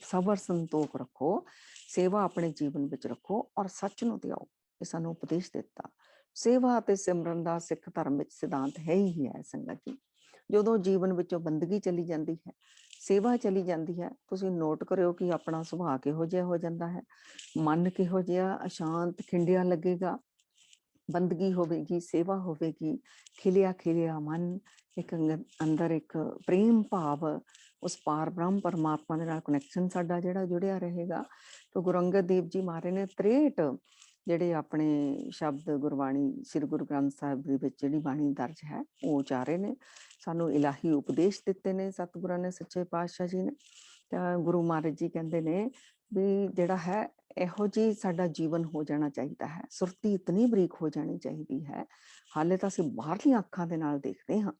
ਸਬਰ ਸੰਤੋਖ ਰੱਖੋ, ਸੇਵਾ ਆਪਣੇ ਜੀਵਨ ਵਿੱਚ ਰੱਖੋ ਔਰ ਸੱਚ ਨੂੰ ਧਿਆਓ। ਇਹ ਸਾਨੂੰ ਉਪਦੇਸ਼ ਦਿੱਤਾ। ਸੇਵਾ ਅਤੇ ਸਿਮਰਨ ਦਾ ਸਿੱਖ ਧਰਮ ਵਿੱਚ ਸਿਧਾਂਤ ਹੈ ਹੀ ਹੈ ਸੰਗਤ ਜੀ। ਜਦੋਂ ਜੀਵਨ ਵਿੱਚੋਂ ਬੰਦਗੀ ਚਲੀ ਜਾਂਦੀ ਹੈ, ਸੇਵਾ ਚਲੀ ਜਾਂਦੀ ਹੈ, ਤੁਸੀਂ ਨੋਟ ਕਰਿਓ ਕਿ ਆਪਣਾ ਸੁਭਾਅ ਕਿਹੋ ਜਿਹਾ ਹੋ ਜਾਂਦਾ ਹੈ। ਮਨ ਕਿਹੋ ਜਿਹਾ ਅਸ਼ਾਂਤ ਖਿੰਡਿਆ ਲੱਗੇਗਾ। ਬੰਦਗੀ ਹੋਵੇਗੀ, ਸੇਵਾ ਹੋਵੇਗੀ, ਖਿਲਿਆ ਖਿਲਿਆ ਮਨ, ਇੱਕ ਅੰਦਰ ਇੱਕ ਪ੍ਰੇਮ ਭਾਵ, ਉਸ ਪਾਰ ਬ੍ਰਹਮ ਪਰਮਾਤਮਾ ਦੇ ਨਾਲ ਕਨੈਕਸ਼ਨ ਸਾਡਾ ਜਿਹੜਾ ਜੁੜਿਆ ਰਹੇਗਾ। ਤਾਂ ਗੁਰੂ ਅੰਗਦ ਦੇਵ ਜੀ ਮਹਾਰਾਜ ਨੇ 63 ਜਿਹੜੇ ਆਪਣੇ ਸ਼ਬਦ ਗੁਰਬਾਣੀ ਸ੍ਰੀ ਗੁਰੂ ਗ੍ਰੰਥ ਸਾਹਿਬ ਦੇ ਵਿੱਚ ਜਿਹੜੀ ਬਾਣੀ ਦਰਜ ਹੈ, ਉਹ ਉਚਾਰੇ ਨੇ, ਸਾਨੂੰ ਇਲਾਹੀ ਉਪਦੇਸ਼ ਦਿੱਤੇ ਨੇ ਸਤਿਗੁਰਾਂ ਨੇ, ਸੱਚੇ ਪਾਤਸ਼ਾਹ ਜੀ ਨੇ। ਤਾਂ ਗੁਰੂ ਮਹਾਰਾਜ ਜੀ ਕਹਿੰਦੇ ਨੇ ਵੀ ਜਿਹੜਾ ਹੈ, ਇਹੋ ਜਿਹੀ ਸਾਡਾ ਜੀਵਨ ਹੋ ਜਾਣਾ ਚਾਹੀਦਾ ਹੈ। ਸੁਰਤੀ ਇਤਨੀ ਬਰੀਕ ਹੋ ਜਾਣੀ ਚਾਹੀਦੀ ਹੈ। ਹਾਲੇ ਤਾਂ ਅਸੀਂ ਬਾਹਰਲੀਆਂ ਅੱਖਾਂ ਦੇ ਨਾਲ ਦੇਖਦੇ ਹਾਂ।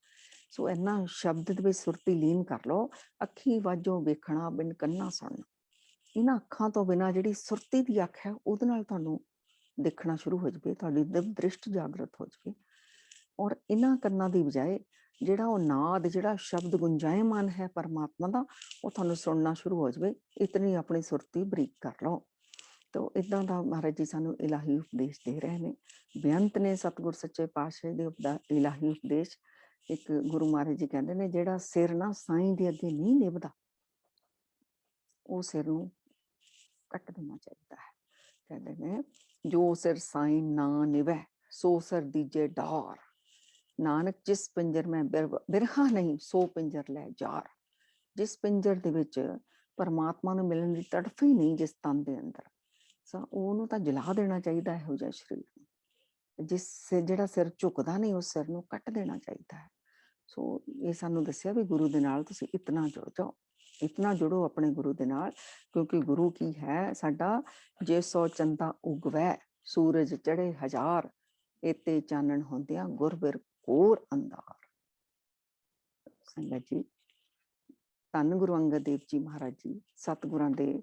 ਸੋ ਇਹਨਾਂ ਸ਼ਬਦ ਦੇ ਵਿੱਚ ਸੁਰਤੀ ਲੀਨ ਕਰ ਲਓ। ਅੱਖੀ ਵਾਜੋਂ ਵੇਖਣਾ, ਬਿਨ ਕੰਨਾਂ ਸੁਣਨਾ। ਇਹਨਾਂ ਅੱਖਾਂ ਤੋਂ ਬਿਨਾਂ ਜਿਹੜੀ ਸੁਰਤੀ ਦੀ ਅੱਖ ਹੈ, ਉਹਦੇ ਨਾਲ ਤੁਹਾਨੂੰ ਦੇਖਣਾ ਸ਼ੁਰੂ ਹੋ ਜਾਵੇ, ਤੁਹਾਡੀ ਦ੍ਰਿਸ਼ਟ ਜਾਗਰਤ ਹੋ ਜਾਵੇ। ਔਰ ਇਹਨਾਂ ਕੰਨਾਂ ਦੀ ਬਜਾਏ ਜਿਹੜਾ ਉਹ ਨਾਦ, ਜਿਹੜਾ ਸ਼ਬਦ ਗੁੰਜਾਇਮਾਨ ਹੈ ਪਰਮਾਤਮਾ ਦਾ, ਉਹ ਤੁਹਾਨੂੰ ਸੁਣਨਾ ਸ਼ੁਰੂ ਹੋ ਜਾਵੇ। ਇਤਨੀ ਆਪਣੀ ਸੁਰਤੀ ਬਰੀਕ ਕਰ ਲਓ। ਤੋ ਇਦਾਂ ਦਾ ਮਹਾਰਾਜ ਜੀ ਸਾਨੂੰ ਇਲਾਹੀ ਉਪਦੇਸ਼ ਦੇ ਰਹੇ ਨੇ। ਬੇਅੰਤ ਨੇ ਸਤਿਗੁਰ ਸੱਚੇ ਪਾਤਸ਼ਾਹ ਦੇ ਇਲਾਹੀ ਉਪਦੇਸ਼। ਇੱਕ ਗੁਰੂ ਮਹਾਰਾਜ ਜੀ ਕਹਿੰਦੇ ਨੇ, ਜਿਹੜਾ ਸਿਰ ਨਾ ਸਾਈਂ ਦੇ ਅੱਗੇ ਨਹੀਂ ਨਿਭਦਾ, ਉਹ ਸਿਰ ਨੂੰ ਕੱਟ ਦੇਣਾ ਚਾਹੀਦਾ ਹੈ। ਕਹਿੰਦੇ ਨੇ, ਜੋ ਸਿਰ ਸਾਈਂ ਨਾ ਨਿਭੈ, ਸੋ ਸਿਰ ਦੀਜੇ ਡਾਰ। ਨਾਨਕ ਜਿਸ ਪਿੰਜਰ ਮੈਂ ਬਿਰਹਾ ਨਹੀਂ, ਸੋ ਪਿੰਜਰ ਲੈ ਜਾਰ। ਜਿਸ ਪਿੰਜਰ ਦੇ ਵਿੱਚ ਪਰਮਾਤਮਾ ਨੂੰ ਮਿਲਣ ਦੀ ਤੜਫ ਹੀ ਨਹੀਂ, ਜਿਸ ਤਨ ਦੇ ਅੰਦਰ, ਉਹਨੂੰ ਤਾਂ ਜਲਾ ਦੇਣਾ ਚਾਹੀਦਾ ਇਹੋ ਜਿਹਾ ਸਰੀਰ ਨੂੰ। ਜਿਹੜਾ ਸਿਰ ਝੁਕਦਾ ਨਹੀਂ, ਉਸ ਸਿਰ ਨੂੰ ਕੱਟ ਦੇਣਾ ਚਾਹੀਦਾ ਹੈ। ਸੋ ਇਹ ਸਾਨੂੰ ਦੱਸਿਆ ਵੀ ਗੁਰੂ ਦੇ ਨਾਲ ਤੁਸੀਂ ਇਤਨਾ ਜੁੜ ਜਾਓ, ਇਤਨਾ ਜੁੜੋ ਆਪਣੇ ਗੁਰੂ ਦੇ ਨਾਲ। ਕਿਉਂਕਿ ਗੁਰੂ ਕੀ ਹੈ ਸਾਡਾ, ਜੇ 100 ਚੰਦਾ ਉਗਵੈ, ਸੂਰਜ ਚੜੇ 1000, ਇਤੇ ਚਾਨਣ ਹੁੰਦਿਆਂ ਗੁਰ ਬਿਰ ਘੋਰ ਅੰਧਾਰ। ਸੰਗਤ ਜੀ, ਧੰਨ ਗੁਰੂ ਅੰਗਦ ਦੇਵ ਜੀ ਮਹਾਰਾਜ ਜੀ, ਸਤਿਗੁਰਾਂ ਦੇ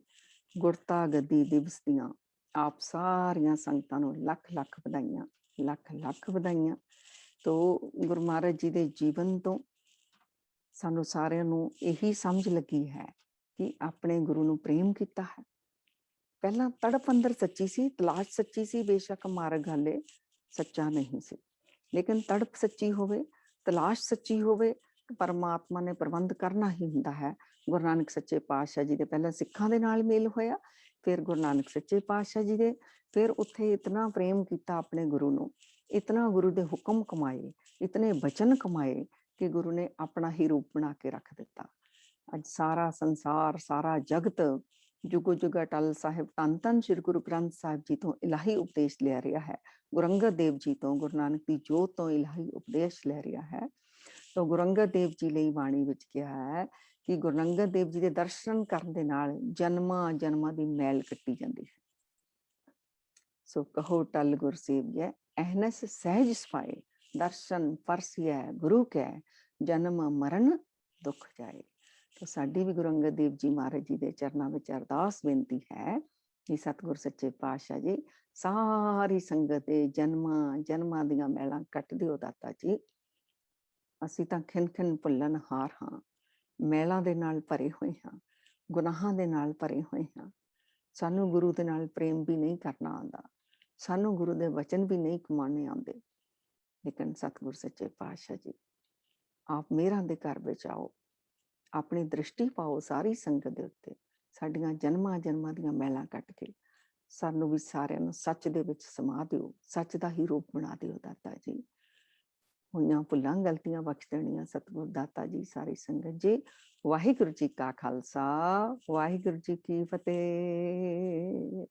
ਗੁਰਤਾ ਗੱਦੀ ਦਿਵਸ ਦੀਆਂ ਆਪ ਸਾਰੀਆਂ ਸੰਗਤਾਂ ਨੂੰ ਲੱਖ ਲੱਖ ਵਧਾਈਆਂ, ਲੱਖ ਲੱਖ ਵਧਾਈਆਂ। ਤੋ ਗੁਰੂ ਮਹਾਰਾਜ ਜੀ ਦੇ ਜੀਵਨ ਤੋਂ ਸਾਨੂੰ ਸਾਰਿਆਂ ਨੂੰ ਇਹੀ ਸਮਝ ਲੱਗੀ ਹੈ ਕਿ ਆਪਣੇ ਗੁਰੂ ਨੂੰ ਪ੍ਰੇਮ ਕੀਤਾ ਹੈ। ਪਹਿਲਾਂ ਤੜਪ ਅੰਦਰ ਸੱਚੀ ਸੀ, ਤਲਾਸ਼ ਸੱਚੀ ਸੀ, ਬੇਸ਼ੱਕ ਮਾਰਗ ਹਾਲੇ ਸੱਚਾ ਨਹੀਂ ਸੀ। ਲੇਕਿਨ ਤੜਪ ਸੱਚੀ ਹੋਵੇ, ਤਲਾਸ਼ ਸੱਚੀ ਹੋਵੇ, ਪਰਮਾਤਮਾ ਨੇ ਪ੍ਰਬੰਧ ਕਰਨਾ ਹੀ ਹੁੰਦਾ ਹੈ। ਗੁਰੂ ਨਾਨਕ ਸੱਚੇ ਪਾਤਸ਼ਾਹ ਜੀ ਦੇ ਪਹਿਲਾਂ ਸਿੱਖਾਂ ਦੇ ਨਾਲ ਮੇਲ ਹੋਇਆ, ਫਿਰ ਗੁਰੂ ਨਾਨਕ ਸੱਚੇ ਪਾਤਸ਼ਾਹ ਜੀ ਦੇ, ਫਿਰ ਉੱਥੇ ਇਤਨਾ ਪ੍ਰੇਮ ਕੀਤਾ ਆਪਣੇ ਗੁਰੂ ਨੂੰ, ਇਤਨਾ ਗੁਰੂ ਦੇ ਹੁਕਮ ਕਮਾਏ, ਇਤਨੇ ਬਚਨ ਕਮਾਏ ਕਿ ਗੁਰੂ ਨੇ ਆਪਣਾ ਹੀ ਰੂਪ ਬਣਾ ਕੇ ਰੱਖ ਦਿੱਤਾ। ਅੱਜ ਸਾਰਾ ਸੰਸਾਰ, ਸਾਰਾ ਜਗਤ ਜੁਗੋ ਜੁਗ ਅਟਲ ਸਾਹਿਬ ਧੰਨ ਧੰਨ ਸ੍ਰੀ ਗੁਰੂ ਗ੍ਰੰਥ ਸਾਹਿਬ ਜੀ ਤੋਂ ਇਲਾਹੀ ਉਪਦੇਸ਼ ਲੈ ਰਿਹਾ ਹੈ। ਗੁਰੂ ਅੰਗਦ ਦੇਵ ਜੀ ਤੋਂ, ਗੁਰੂ ਨਾਨਕ ਦੀ ਜੋਤ ਤੋਂ ਇਲਾਹੀ ਉਪਦੇਸ਼ ਲੈ ਰਿਹਾ ਹੈ। ਤਾਂ ਗੁਰੂ ਅੰਗਦ ਦੇਵ ਜੀ ਲਈ ਬਾਣੀ ਵਿੱਚ ਕਿਹਾ ਹੈ ਕਿ ਗੁਰੂ ਅੰਗਦ ਦੇਵ ਜੀ ਦੇ ਦਰਸ਼ਨ ਕਰਨ ਦੇ ਨਾਲ ਜਨਮਾਂ ਜਨਮਾਂ ਦੀ ਮੈਲ ਕੱਟੀ ਜਾਂਦੀ ਹੈ। ਸੋ ਕਹੋ ਟਲ ਗੁਰ ਸੇਵੀਐ, ਅਹਨਸ ਸਹਿਜ ਸਫਾਏ, ਦਰਸ਼ਨ ਪਰਸਿਐ ਗੁਰੂ ਕੈ, ਜਨਮ ਮਰਨ ਦੁੱਖ ਜਾਏ। ਤਾਂ ਸਾਡੀ ਵੀ ਗੁਰੂ ਅੰਗਦ ਦੇਵ ਜੀ ਮਹਾਰਾਜ ਜੀ ਦੇ ਚਰਨਾਂ ਵਿੱਚ ਅਰਦਾਸ ਬੇਨਤੀ ਹੈ ਕਿ ਸਤਿਗੁਰ ਸੱਚੇ ਪਾਤਸ਼ਾਹ ਜੀ ਸਾਰੀ ਸੰਗਤ ਦੇ ਜਨਮਾਂ ਜਨਮਾਂ ਦੀਆਂ ਮੈਲਾਂ ਕੱਟ ਦਿਓ ਦਾਤਾ ਜੀ। ਅਸੀਂ ਤਾਂ ਖਿਨ ਖਿਨ ਭੁੱਲਣ ਹਾਰ ਹਾਂ, ਮੈਲਾਂ ਦੇ ਨਾਲ ਭਰੇ ਹੋਏ ਹਾਂ, ਗੁਨਾਹਾਂ ਦੇ ਨਾਲ ਭਰੇ ਹੋਏ ਹਾਂ। ਸਾਨੂੰ ਗੁਰੂ ਦੇ ਨਾਲ ਪ੍ਰੇਮ ਵੀ ਨਹੀਂ ਕਰਨਾ ਆਉਂਦਾ, ਸਾਨੂੰ ਗੁਰੂ ਦੇ ਵਚਨ ਵੀ ਨਹੀਂ ਕਮਾਉਣੇ ਆਉਂਦੇ। ਲੇਕਿਨ ਸਤਿਗੁਰ ਸੱਚੇ ਪਾਤਸ਼ਾਹ ਜੀ ਆਪ ਮੇਹਰਾਂ ਦੇ ਘਰ ਵਿੱਚ ਆਓ, ਆਪਣੀ ਦ੍ਰਿਸ਼ਟੀ ਪਾਓ ਸਾਰੀ ਸੰਗਤ ਦੇ ਉੱਤੇ, ਸਾਡੀਆਂ ਜਨਮਾਂ ਜਨਮਾਂ ਦੀਆਂ ਮੈਲਾਂ ਕੱਟ ਕੇ ਸਾਨੂੰ ਵੀ ਸਾਰਿਆਂ ਨੂੰ ਸੱਚ ਦੇ ਵਿੱਚ ਸਮਾ ਦਿਓ, ਸੱਚ ਦਾ ਹੀ ਰੂਪ ਬਣਾ ਦਿਓ ਦਾਤਾ ਜੀ। ਹੋਈਆਂ ਭੁੱਲਾਂ ਗਲਤੀਆਂ ਬਖਸ਼ ਦੇਣੀਆਂ ਸਤਿਗੁਰ ਦਾਤਾ ਜੀ, ਸਾਰੀ ਸੰਗਤ ਜੀ। ਵਾਹਿਗੁਰੂ ਜੀ ਕਾ ਖਾਲਸਾ, ਵਾਹਿਗੁਰੂ ਜੀ ਕੀ ਫਤਿਹ।